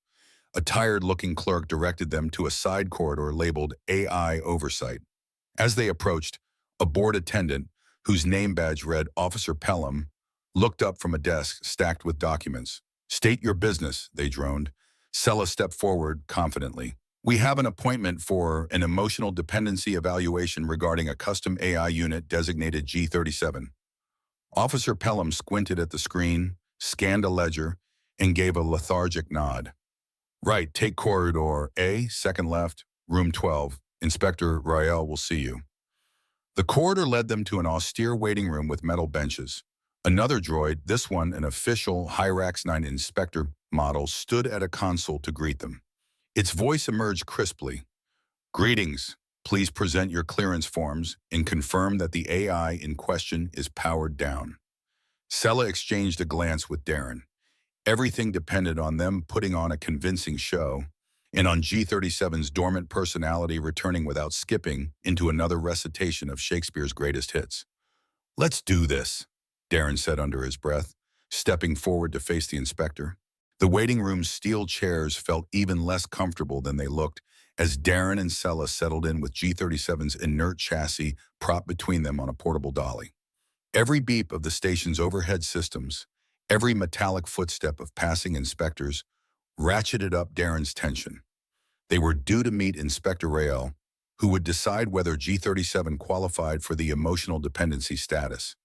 Speaker 1: A tired-looking clerk directed them to a side corridor labeled AI Oversight. As they approached, a board attendant, whose name badge read Officer Pelham, looked up from a desk stacked with documents. State your business, they droned. Sella stepped forward confidently. We have an appointment for an emotional dependency evaluation regarding a custom AI unit designated G37. Officer Pelham squinted at the screen, scanned a ledger, and gave a lethargic nod. Right, take corridor A, second left, room 12. Inspector Rael will see you. The corridor led them to an austere waiting room with metal benches. Another droid, this one an official Hyrax 9 inspector model, stood at a console to greet them. Its voice emerged crisply. Greetings. Please present your clearance forms and confirm that the AI in question is powered down. Sella exchanged a glance with Darren. Everything depended on them putting on a convincing show, and on G37's dormant personality returning without skipping into another recitation of Shakespeare's greatest hits. Let's do this, Darren said under his breath, stepping forward to face the inspector. The waiting room's steel chairs felt even less comfortable than they looked as Darren and Sella settled in with G37's inert chassis propped between them on a portable dolly. Every beep of the station's overhead systems, every metallic footstep of passing inspectors, ratcheted up Darren's tension. They were due to meet Inspector Rael, who would decide whether G37 qualified for the emotional dependency status,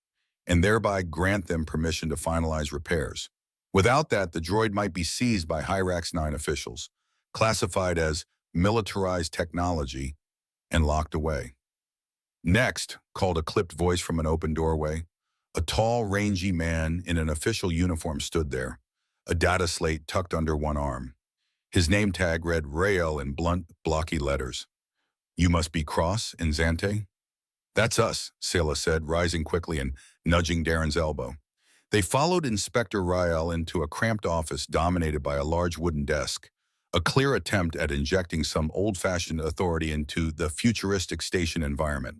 Speaker 1: and thereby grant them permission to finalize repairs. Without that, the droid might be seized by Hyrax 9 officials, classified as militarized technology, and locked away. Next, called a clipped voice from an open doorway, a tall, rangy man in an official uniform stood there, a data slate tucked under one arm. His name tag read Rael in blunt, blocky letters. You must be Cross in Zante? That's us, Sela said, rising quickly and nudging Darren's elbow. They followed Inspector Rael into a cramped office dominated by a large wooden desk, a clear attempt at injecting some old-fashioned authority into the futuristic station environment.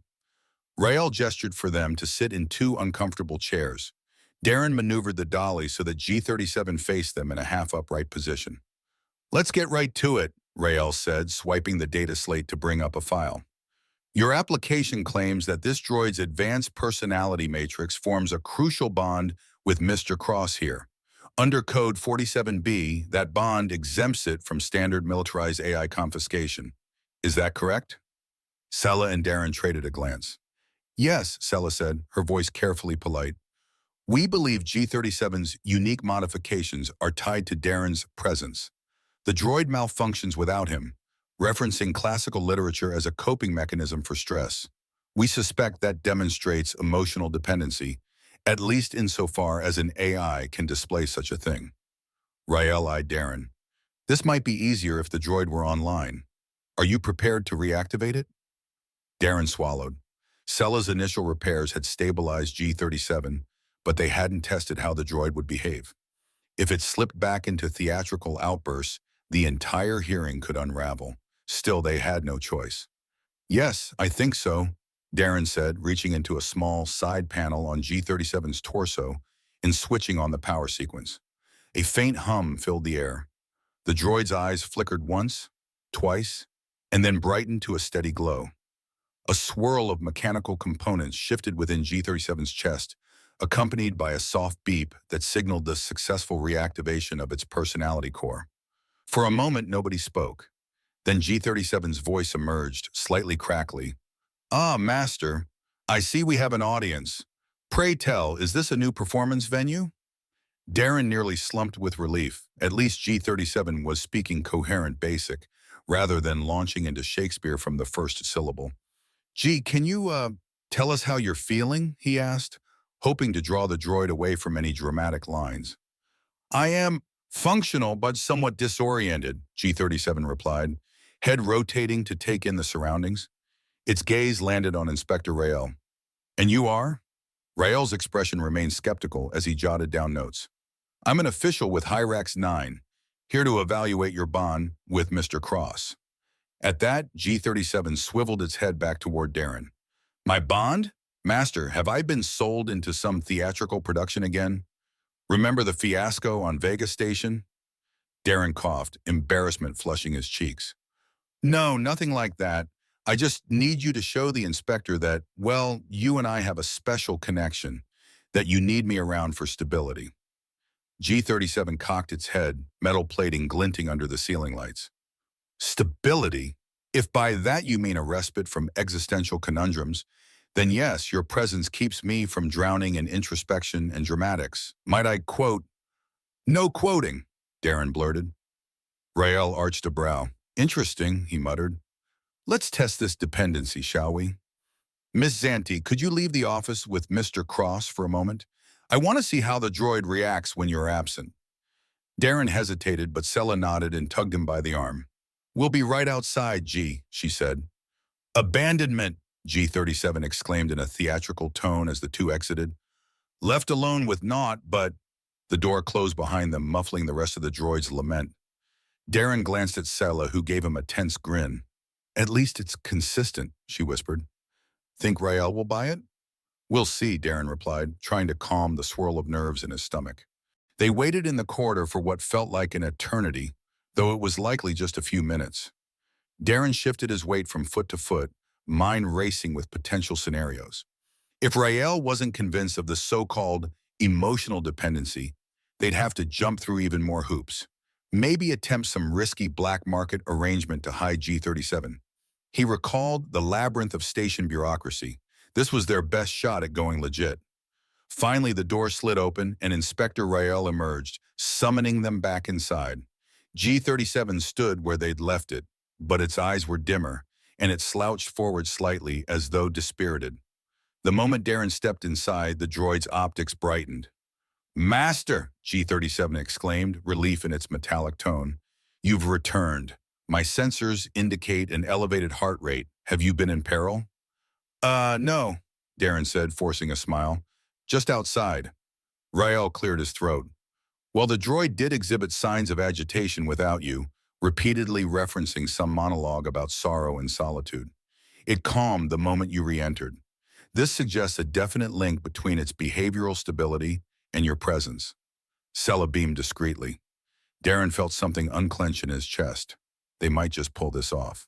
Speaker 1: Rael gestured for them to sit in two uncomfortable chairs. Darren maneuvered the dolly so that G-37 faced them in a half-upright position. "Let's get right to it," Rael said, swiping the data slate to bring up a file. "Your application claims that this droid's advanced personality matrix forms a crucial bond with Mr. Cross here. Under Code 47B, that bond exempts it from standard militarized AI confiscation. Is that correct?" Sella and Darren traded a glance. "Yes," Sella said, her voice carefully polite. "We believe G-37's unique modifications are tied to Darren's presence. The droid malfunctions without him, referencing classical literature as a coping mechanism for stress. We suspect that demonstrates emotional dependency, at least insofar as an AI can display such a thing." Rael eyed Darren. "This might be easier if the droid were online. Are you prepared to reactivate it?" Darren swallowed. Sella's initial repairs had stabilized G-37, but they hadn't tested how the droid would behave. If it slipped back into theatrical outbursts, the entire hearing could unravel. Still, they had no choice. "Yes, I think so," Darren said, reaching into a small side panel on G-37's torso and switching on the power sequence. A faint hum filled the air. The droid's eyes flickered once, twice, and then brightened to a steady glow. A swirl of mechanical components shifted within G-37's chest, accompanied by a soft beep that signaled the successful reactivation of its personality core. For a moment, nobody spoke. Then G-37's voice emerged, slightly crackly. "Ah, Master, I see we have an audience. Pray tell, is this a new performance venue?" Darren nearly slumped with relief. At least G-37 was speaking coherent basic, rather than launching into Shakespeare from the first syllable. "G, can you, tell us how you're feeling?" he asked, hoping to draw the droid away from any dramatic lines. "I am functional but somewhat disoriented," G-37 replied, head rotating to take in the surroundings. Its gaze landed on Inspector Rael. "And you are?" Rael's expression remained skeptical as he jotted down notes. "I'm an official with Hyrax 9, here to evaluate your bond with Mr. Cross." At that, G-37 swiveled its head back toward Darren. "My bond? Master, have I been sold into some theatrical production again? Remember the fiasco on Vega Station?" Darren coughed, embarrassment flushing his cheeks. "No, nothing like that. I just need you to show the inspector that, well, you and I have a special connection, that you need me around for stability." G-37 cocked its head, metal plating glinting under the ceiling lights. "Stability? If by that you mean a respite from existential conundrums, then yes, your presence keeps me from drowning in introspection and dramatics. Might I quote?" "No quoting," Darren blurted. Rael arched a brow. "Interesting," he muttered. "Let's test this dependency, shall we? Miss Zanti, could you leave the office with Mr. Cross for a moment? I want to see how the droid reacts when you're absent." Darren hesitated, but Sella nodded and tugged him by the arm. "We'll be right outside, G," she said. "Abandonment," G-37 exclaimed in a theatrical tone as the two exited. "Left alone with naught, but—" The door closed behind them, muffling the rest of the droid's lament. Darren glanced at Sella, who gave him a tense grin. "At least it's consistent," she whispered. "Think Rael will buy it?" "We'll see," Darren replied, trying to calm the swirl of nerves in his stomach. They waited in the corridor for what felt like an eternity, though it was likely just a few minutes. Darren shifted his weight from foot to foot, mind racing with potential scenarios. If Rael wasn't convinced of the so-called emotional dependency, they'd have to jump through even more hoops. Maybe attempt some risky black market arrangement to hide G-37. He recalled the labyrinth of station bureaucracy. This was their best shot at going legit. Finally, the door slid open and Inspector Rael emerged, summoning them back inside. G-37 stood where they'd left it, but its eyes were dimmer, and it slouched forward slightly as though dispirited. The moment Darren stepped inside, the droid's optics brightened. "Master," G-37 exclaimed, relief in its metallic tone. "You've returned. My sensors indicate an elevated heart rate. Have you been in peril?" No," Darren said, forcing a smile. "Just outside." Rael cleared his throat. "Well, the droid did exhibit signs of agitation without you, repeatedly referencing some monologue about sorrow and solitude. It calmed the moment you re-entered. This suggests a definite link between its behavioral stability and your presence. Sella beamed discreetly. Darren felt something unclench in his chest. They might just pull this off.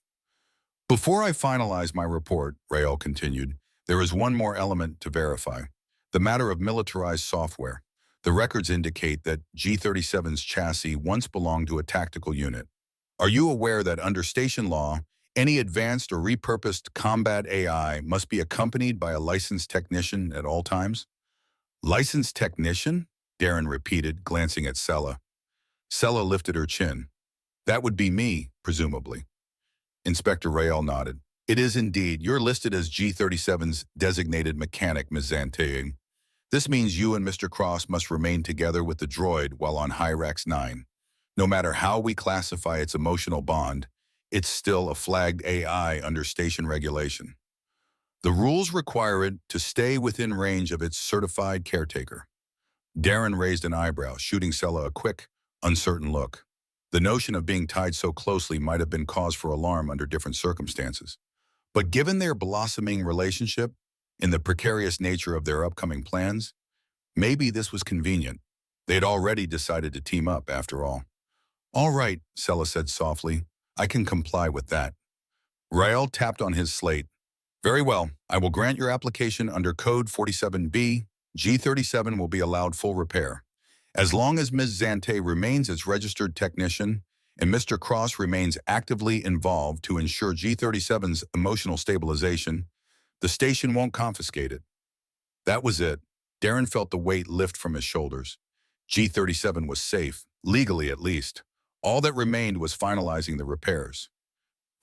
Speaker 1: Before I finalize my report, Rael continued, there is one more element to verify. The matter of militarized software. The records indicate that G-37's chassis once belonged to a tactical unit. Are you aware that under station law, any advanced or repurposed combat AI must be accompanied by a licensed technician at all times? Licensed technician? Darren repeated, glancing at Sella. Sella lifted her chin. That would be me, presumably. Inspector Rael nodded. It is indeed. You're listed as G-37's designated mechanic, Ms. Zante. This means you and Mr. Cross must remain together with the droid while on Hyrax 9. No matter how we classify its emotional bond, it's still a flagged AI under station regulation. The rules require it to stay within range of its certified caretaker. Darren raised an eyebrow, shooting Sella a quick, uncertain look. The notion of being tied so closely might have been cause for alarm under different circumstances. But given their blossoming relationship and the precarious nature of their upcoming plans, maybe this was convenient. They had already decided to team up, after all. All right, Sella said softly. I can comply with that. Rael tapped on his slate. Very well, I will grant your application under Code 47B. G-37 will be allowed full repair. As long as Ms. Zante remains its registered technician and Mr. Cross remains actively involved to ensure G-37's emotional stabilization, the station won't confiscate it. That was it. Darren felt the weight lift from his shoulders. G-37 was safe, legally at least. All that remained was finalizing the repairs.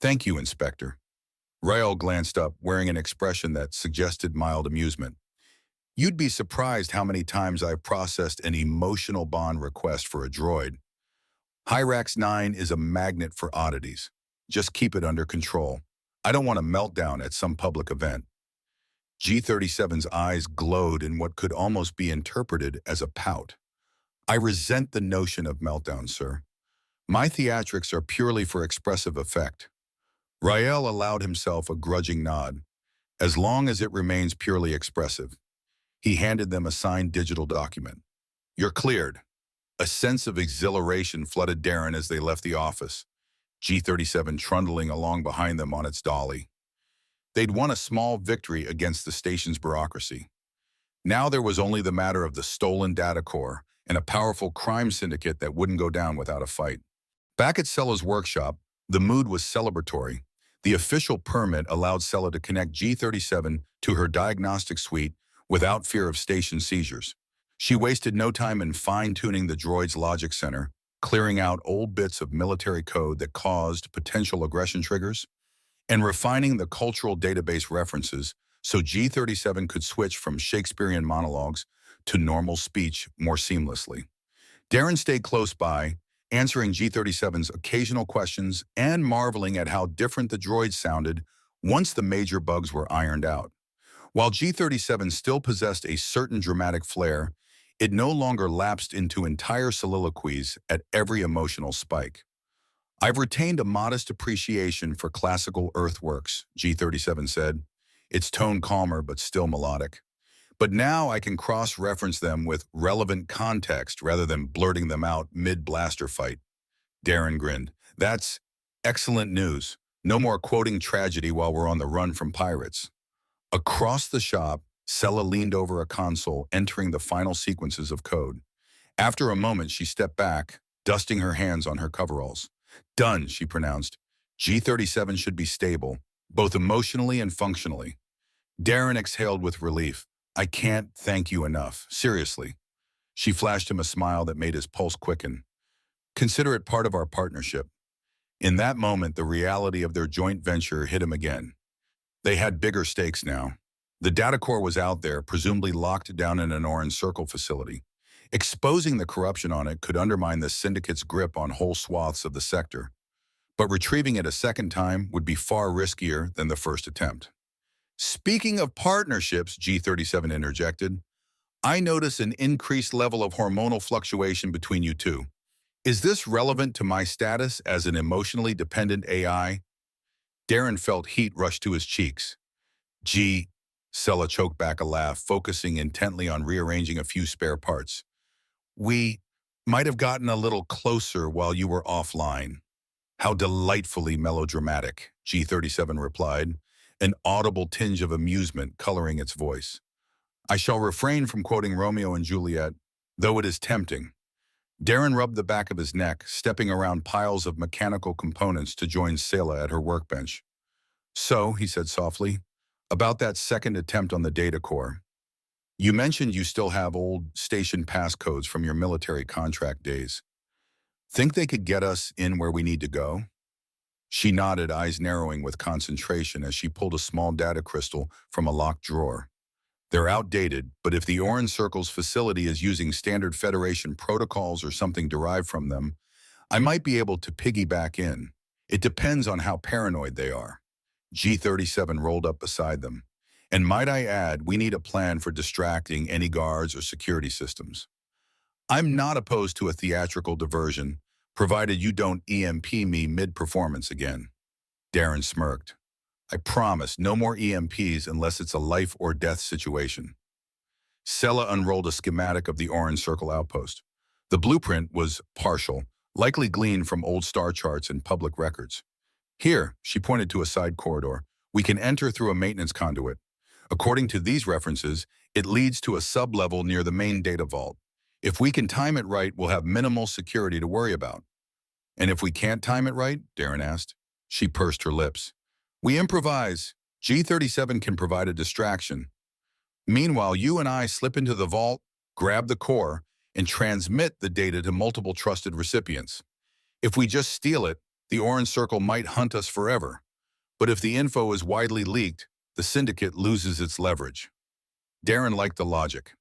Speaker 1: Thank you, Inspector. Rael glanced up, wearing an expression that suggested mild amusement. You'd be surprised how many times I've processed an emotional bond request for a droid. Hyrax 9 is a magnet for oddities. Just keep it under control. I don't want a meltdown at some public event. G-37's eyes glowed in what could almost be interpreted as a pout. I resent the notion of meltdown, sir. My theatrics are purely for expressive effect. Rael allowed himself a grudging nod. As long as it remains purely expressive. He handed them a signed digital document. You're cleared. A sense of exhilaration flooded Darren as they left the office, G-37 trundling along behind them on its dolly. They'd won a small victory against the station's bureaucracy. Now there was only the matter of the stolen data core and a powerful crime syndicate that wouldn't go down without a fight. Back at Sella's workshop, the mood was celebratory. The official permit allowed Sella to connect G-37 to her diagnostic suite without fear of station seizures. She wasted no time in fine-tuning the droid's logic center, clearing out old bits of military code that caused potential aggression triggers, and refining the cultural database references so G-37 could switch from Shakespearean monologues to normal speech more seamlessly. Darren stayed close by, answering G-37's occasional questions and marveling at how different the droid sounded once the major bugs were ironed out. While G-37 still possessed a certain dramatic flair, it no longer lapsed into entire soliloquies at every emotional spike. I've retained a modest appreciation for classical earthworks, G-37 said, its tone calmer but still melodic. But now I can cross-reference them with relevant context rather than blurting them out mid-blaster fight. Darren grinned. That's excellent news. No more quoting tragedy while we're on the run from pirates. Across the shop, Sella leaned over a console, entering the final sequences of code. After a moment, she stepped back, dusting her hands on her coveralls. Done, she pronounced. G-37 should be stable, both emotionally and functionally. Darren exhaled with relief. I can't thank you enough, seriously. She flashed him a smile that made his pulse quicken. Consider it part of our partnership. In that moment, the reality of their joint venture hit him again. They had bigger stakes now. The data core was out there, presumably locked down in an Orange Circle facility. Exposing the corruption on it could undermine the syndicate's grip on whole swaths of the sector. But retrieving it a second time would be far riskier than the first attempt. Speaking of partnerships, G-37 interjected, I notice an increased level of hormonal fluctuation between you two. Is this relevant to my status as an emotionally dependent AI? Darren felt heat rush to his cheeks. G, Sella choked back a laugh, focusing intently on rearranging a few spare parts. We might have gotten a little closer while you were offline. How delightfully melodramatic, G37 replied, an audible tinge of amusement coloring its voice. I shall refrain from quoting Romeo and Juliet, though it is tempting. Darren rubbed the back of his neck, stepping around piles of mechanical components to join Selah at her workbench. So, he said softly, about that second attempt on the data core. You mentioned you still have old station passcodes from your military contract days. Think they could get us in where we need to go? She nodded, eyes narrowing with concentration as she pulled a small data crystal from a locked drawer. They're outdated, but if the Orange Circle's facility is using standard Federation protocols or something derived from them, I might be able to piggyback in. It depends on how paranoid they are. G37 rolled up beside them. And might I add, we need a plan for distracting any guards or security systems. I'm not opposed to a theatrical diversion, provided you don't EMP me mid-performance again. Darren smirked. I promise, no more EMPs unless it's a life or death situation. Sella unrolled a schematic of the Orange Circle outpost. The blueprint was partial, likely gleaned from old star charts and public records. Here, she pointed to a side corridor, we can enter through a maintenance conduit. According to these references, it leads to a sub-level near the main data vault. If we can time it right, we'll have minimal security to worry about. And if we can't time it right, Darren asked. She pursed her lips. We improvise. G37 can provide a distraction. Meanwhile, you and I slip into the vault, grab the core, and transmit the data to multiple trusted recipients. If we just steal it, the Orange Circle might hunt us forever. But if the info is widely leaked, the syndicate loses its leverage. Darren liked the logic.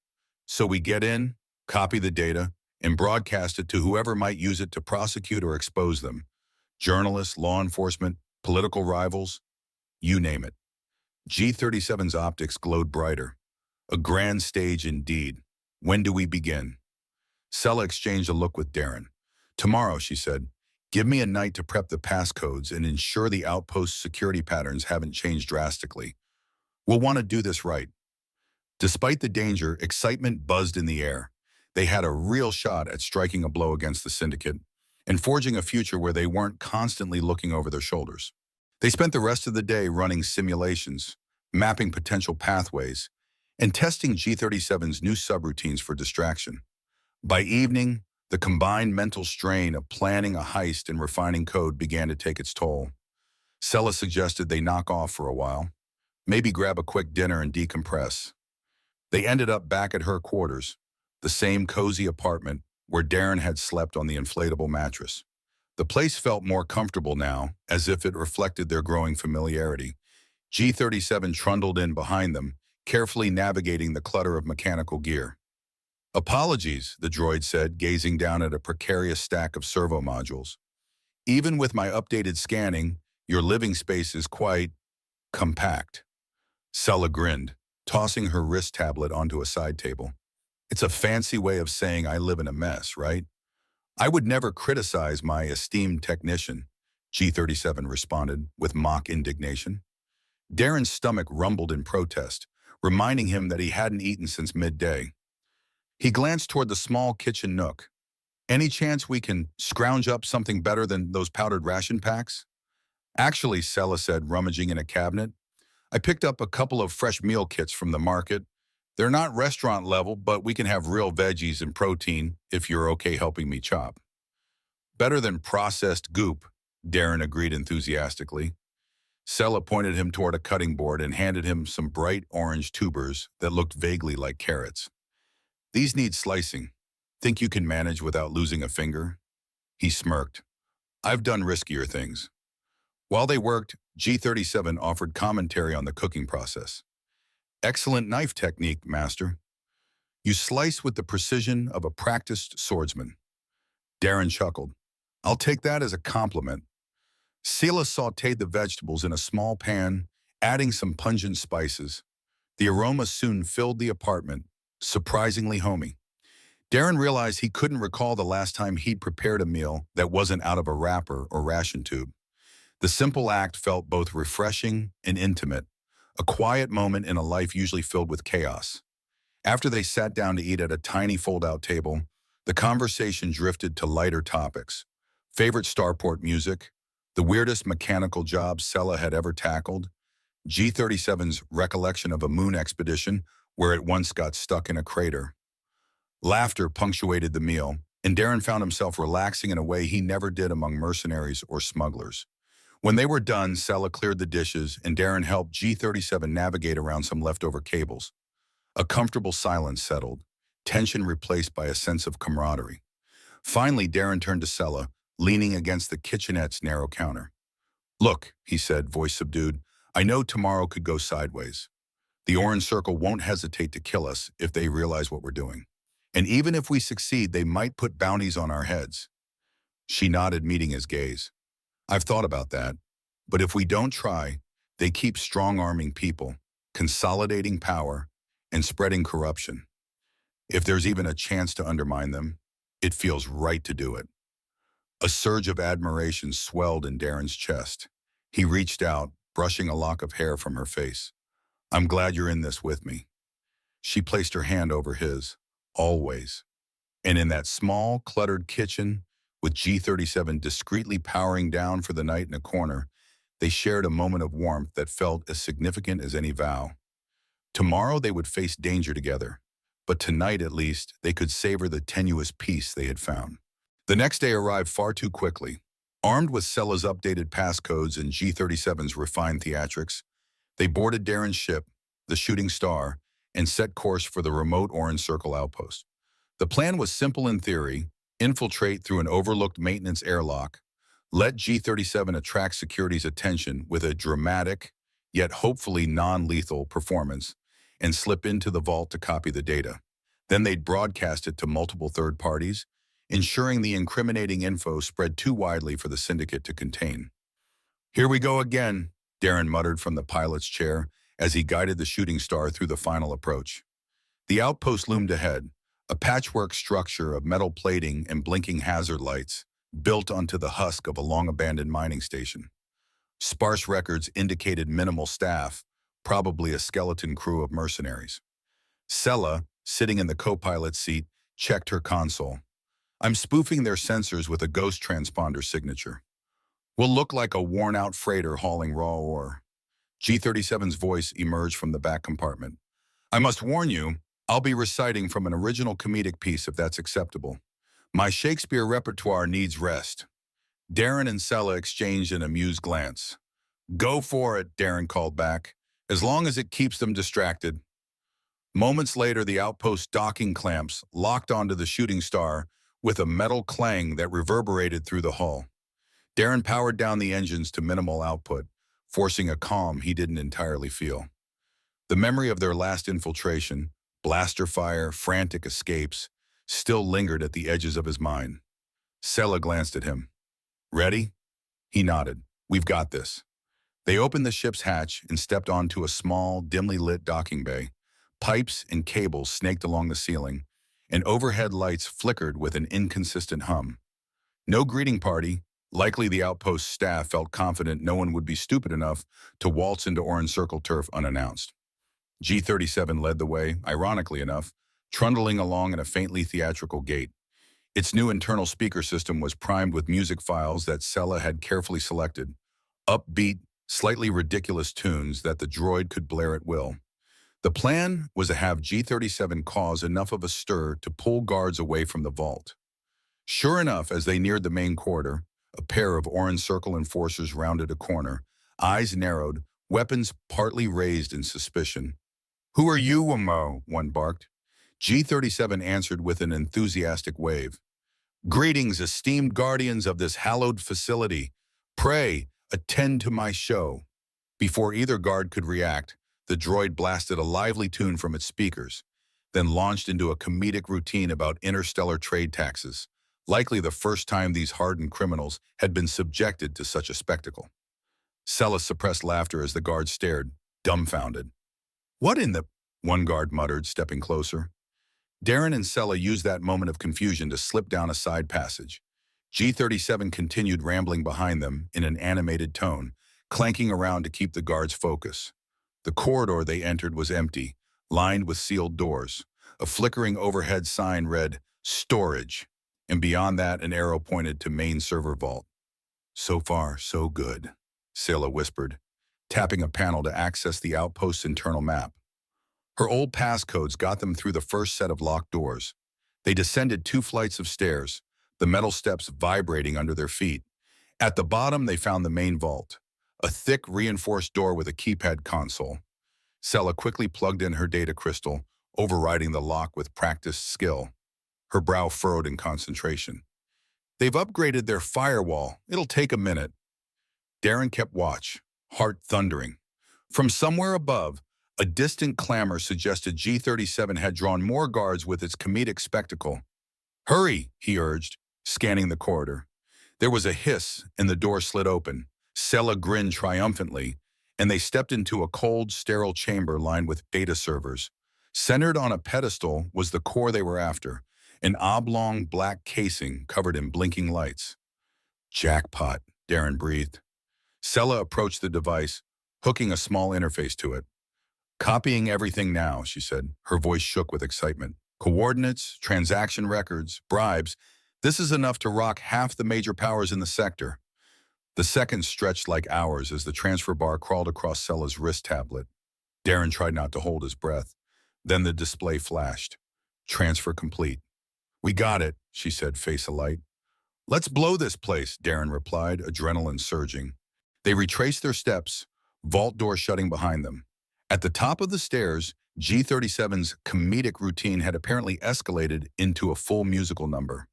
Speaker 1: So we get in, copy the data, and broadcast it to whoever might use it to prosecute or expose them. Journalists, law enforcement, political rivals, you name it. G37's optics glowed brighter. A grand stage indeed. When do we begin? Sella exchanged a look with Darren. Tomorrow, she said. Give me a night to prep the passcodes and ensure the outpost security patterns haven't changed drastically. We'll want to do this right. Despite the danger, excitement buzzed in the air. They had a real shot at striking a blow against the syndicate and forging a future where they weren't constantly looking over their shoulders. They spent the rest of the day running simulations, mapping potential pathways, and testing G37's new subroutines for distraction. By evening, the combined mental strain of planning a heist and refining code began to take its toll. Sella suggested they knock off for a while, maybe grab a quick dinner and decompress. They ended up back at her quarters, the same cozy apartment where Darren had slept on the inflatable mattress. The place felt more comfortable now, as if it reflected their growing familiarity. G37 trundled in behind them, carefully navigating the clutter of mechanical gear. Apologies, the droid said, gazing down at a precarious stack of servo modules. Even with my updated scanning, your living space is quite compact. Sella grinned, tossing her wrist tablet onto a side table. It's a fancy way of saying I live in a mess, right? I would never criticize my esteemed technician, G37 responded with mock indignation. Darren's stomach rumbled in protest, reminding him that he hadn't eaten since midday. He glanced toward the small kitchen nook. Any chance we can scrounge up something better than those powdered ration packs? Actually, Sella said, rummaging in a cabinet, I picked up a couple of fresh meal kits from the market. They're not restaurant level, but we can have real veggies and protein if you're okay helping me chop. Better than processed goop, Darren agreed enthusiastically. Sella pointed him toward a cutting board and handed him some bright orange tubers that looked vaguely like carrots. These need slicing. Think you can manage without losing a finger? He smirked. I've done riskier things. While they worked, G37 offered commentary on the cooking process. Excellent knife technique, Master. You slice with the precision of a practiced swordsman. Darren chuckled. I'll take that as a compliment. Sela sautéed the vegetables in a small pan, adding some pungent spices. The aroma soon filled the apartment, surprisingly homey. Darren realized he couldn't recall the last time he'd prepared a meal that wasn't out of a wrapper or ration tube. The simple act felt both refreshing and intimate, a quiet moment in a life usually filled with chaos. After they sat down to eat at a tiny fold-out table, the conversation drifted to lighter topics. Favorite starport music, the weirdest mechanical job Sella had ever tackled, G-37's recollection of a moon expedition where it once got stuck in a crater. Laughter punctuated the meal, and Darren found himself relaxing in a way he never did among mercenaries or smugglers. When they were done, Sella cleared the dishes, and Darren helped G-37 navigate around some leftover cables. A comfortable silence settled, tension replaced by a sense of camaraderie. Finally, Darren turned to Sella, leaning against the kitchenette's narrow counter. "Look," he said, voice subdued, "I know tomorrow could go sideways. The Orange Circle won't hesitate to kill us if they realize what we're doing. And even if we succeed, they might put bounties on our heads." She nodded, meeting his gaze. "I've thought about that. But if we don't try, they keep strong-arming people, consolidating power, and spreading corruption. If there's even a chance to undermine them, it feels right to do it." A surge of admiration swelled in Darren's chest. He reached out, brushing a lock of hair from her face. "I'm glad you're in this with me." She placed her hand over his. "Always." And in that small, cluttered kitchen, with G-37 discreetly powering down for the night in a corner, they shared a moment of warmth that felt as significant as any vow. Tomorrow they would face danger together, but tonight at least they could savor the tenuous peace they had found. The next day arrived far too quickly. Armed with Sella's updated passcodes and G-37's refined theatrics, they boarded Darren's ship, the Shooting Star, and set course for the remote Orange Circle outpost. The plan was simple in theory: infiltrate through an overlooked maintenance airlock, let G-37 attract security's attention with a dramatic, yet hopefully non-lethal performance, and slip into the vault to copy the data. Then they'd broadcast it to multiple third parties, ensuring the incriminating info spread too widely for the syndicate to contain. "Here we go again," Darren muttered from the pilot's chair as he guided the Shooting Star through the final approach. The outpost loomed ahead, a patchwork structure of metal plating and blinking hazard lights, built onto the husk of a long-abandoned mining station. Sparse records indicated minimal staff, probably a skeleton crew of mercenaries. Sella, sitting in the co-pilot's seat, checked her console. "I'm spoofing their sensors with a ghost transponder signature. We'll look like a worn-out freighter hauling raw ore." G-37's voice emerged from the back compartment. "I must warn you, I'll be reciting from an original comedic piece if that's acceptable. My Shakespeare repertoire needs rest." Darren and Sella exchanged an amused glance. "Go for it," Darren called back, "as long as it keeps them distracted." Moments later, the outpost docking clamps locked onto the Shooting Star with a metal clang that reverberated through the hull. Darren powered down the engines to minimal output, forcing a calm he didn't entirely feel. The memory of their last infiltration, blaster fire, frantic escapes, still lingered at the edges of his mind. Sella glanced at him. "Ready?" He nodded. "We've got this." They opened the ship's hatch and stepped onto a small, dimly lit docking bay. Pipes and cables snaked along the ceiling, and overhead lights flickered with an inconsistent hum. No greeting party. Likely the outpost staff felt confident no one would be stupid enough to waltz into Orange Circle turf unannounced. G-37 led the way, ironically enough, trundling along at a faintly theatrical gait. Its new internal speaker system was primed with music files that Sella had carefully selected, upbeat, slightly ridiculous tunes that the droid could blare at will. The plan was to have G-37 cause enough of a stir to pull guards away from the vault. Sure enough, as they neared the main corridor, a pair of Orange Circle enforcers rounded a corner, eyes narrowed, weapons partly raised in suspicion. "Who are you, Wamo?" one barked. G-37 answered with an enthusiastic wave. "Greetings, esteemed guardians of this hallowed facility. Pray, attend to my show." Before either guard could react, the droid blasted a lively tune from its speakers, then launched into a comedic routine about interstellar trade taxes, likely the first time these hardened criminals had been subjected to such a spectacle. Sella suppressed laughter as the guard stared, dumbfounded. "What in the—" one guard muttered, stepping closer. Darren and Sella used that moment of confusion to slip down a side passage. G-37 continued rambling behind them in an animated tone, clanking around to keep the guards' focus. The corridor they entered was empty, lined with sealed doors. A flickering overhead sign read, "Storage," and beyond that an arrow pointed to main server vault. "So far, so good," Sela whispered, tapping a panel to access the outpost's internal map. Her old passcodes got them through the first set of locked doors. They descended 2 flights of stairs, the metal steps vibrating under their feet. At the bottom, they found the main vault, a thick, reinforced door with a keypad console. Sela quickly plugged in her data crystal, overriding the lock with practiced skill. Her brow furrowed in concentration. "They've upgraded their firewall. It'll take a minute." Darren kept watch, heart thundering. From somewhere above, a distant clamor suggested G-37 had drawn more guards with its comedic spectacle. "Hurry," he urged, scanning the corridor. There was a hiss, and the door slid open. Sela grinned triumphantly, and they stepped into a cold, sterile chamber lined with data servers. Centered on a pedestal was the core they were after, an oblong black casing covered in blinking lights. "Jackpot," Darren breathed. Sela approached the device, hooking a small interface to it. "Copying everything now," she said. Her voice shook with excitement. "Coordinates, transaction records, bribes. This is enough to rock half the major powers in the sector." The seconds stretched like hours as the transfer bar crawled across Sela's wrist tablet. Darren tried not to hold his breath. Then the display flashed. "Transfer complete." "We got it," she said, face alight. "Let's blow this place," Darren replied, adrenaline surging. They retraced their steps, vault door shutting behind them. At the top of the stairs, G-37's comedic routine had apparently escalated into a full musical number.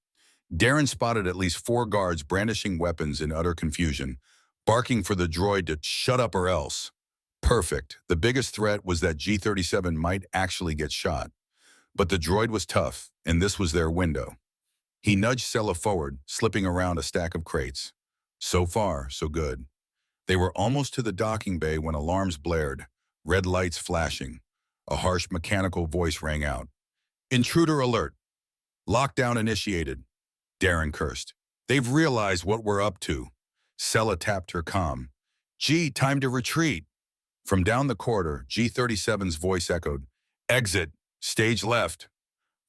Speaker 1: Darren spotted at least 4 guards brandishing weapons in utter confusion, barking for the droid to shut up or else. Perfect. The biggest threat was that G-37 might actually get shot. But the droid was tough, and this was their window. He nudged Sela forward, slipping around a stack of crates. So far, so good. They were almost to the docking bay when alarms blared, red lights flashing. A harsh mechanical voice rang out. "Intruder alert. Lockdown initiated." Darren cursed. "They've realized what we're up to." Sela tapped her comm. "G, time to retreat." From down the corridor, G-37's voice echoed. "Exit. Stage left."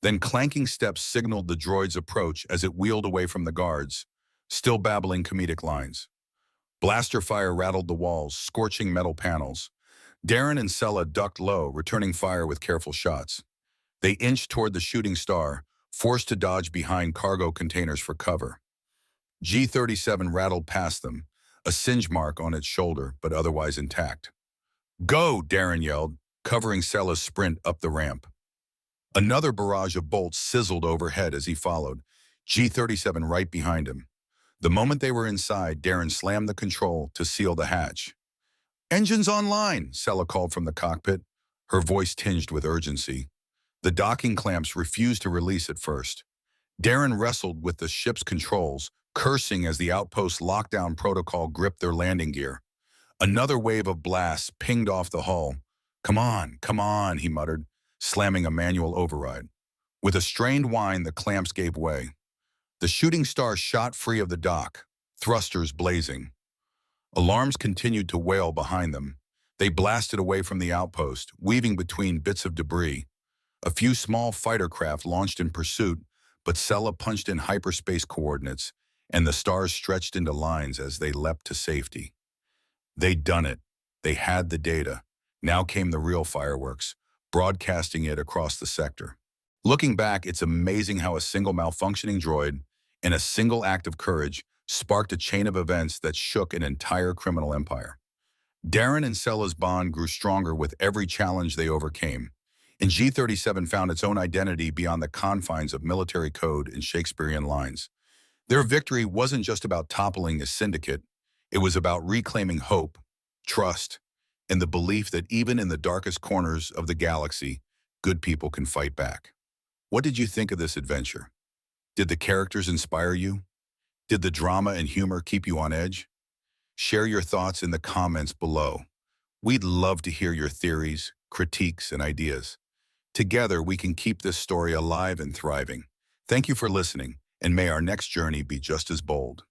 Speaker 1: Then clanking steps signaled the droid's approach as it wheeled away from the guards, still babbling comedic lines. Blaster fire rattled the walls, scorching metal panels. Darren and Sela ducked low, returning fire with careful shots. They inched toward the shooting star, forced to dodge behind cargo containers for cover. G-37 rattled past them, a singe mark on its shoulder, but otherwise intact. "Go!" Darren yelled, covering Sela's sprint up the ramp. Another barrage of bolts sizzled overhead as he followed, G-37 right behind him. The moment they were inside, Darren slammed the control to seal the hatch. "Engines online," Sela called from the cockpit, her voice tinged with urgency. The docking clamps refused to release at first. Darren wrestled with the ship's controls, cursing as the outpost's lockdown protocol gripped their landing gear. Another wave of blasts pinged off the hull. Come on," he muttered, slamming a manual override. With a strained whine, the clamps gave way. The shooting star shot free of the dock, thrusters blazing. Alarms continued to wail behind them. They blasted away from the outpost, weaving between bits of debris. A few small fighter craft launched in pursuit, but Sela punched in hyperspace coordinates, and the stars stretched into lines as they leapt to safety. They'd done it. They had the data. Now came the real fireworks, broadcasting it across the sector. Looking back, it's amazing how a single malfunctioning droid, and a single act of courage, sparked a chain of events that shook an entire criminal empire. Darren and Sela's bond grew stronger with every challenge they overcame, and G-37 found its own identity beyond the confines of military code and Shakespearean lines. Their victory wasn't just about toppling a syndicate, it was about reclaiming hope, trust, and the belief that even in the darkest corners of the galaxy, good people can fight back. What did you think of this adventure? Did the characters inspire you? Did the drama and humor keep you on edge? Share your thoughts in the comments below. We'd love to hear your theories, critiques, and ideas. Together, we can keep this story alive and thriving. Thank you for listening, and may our next journey be just as bold.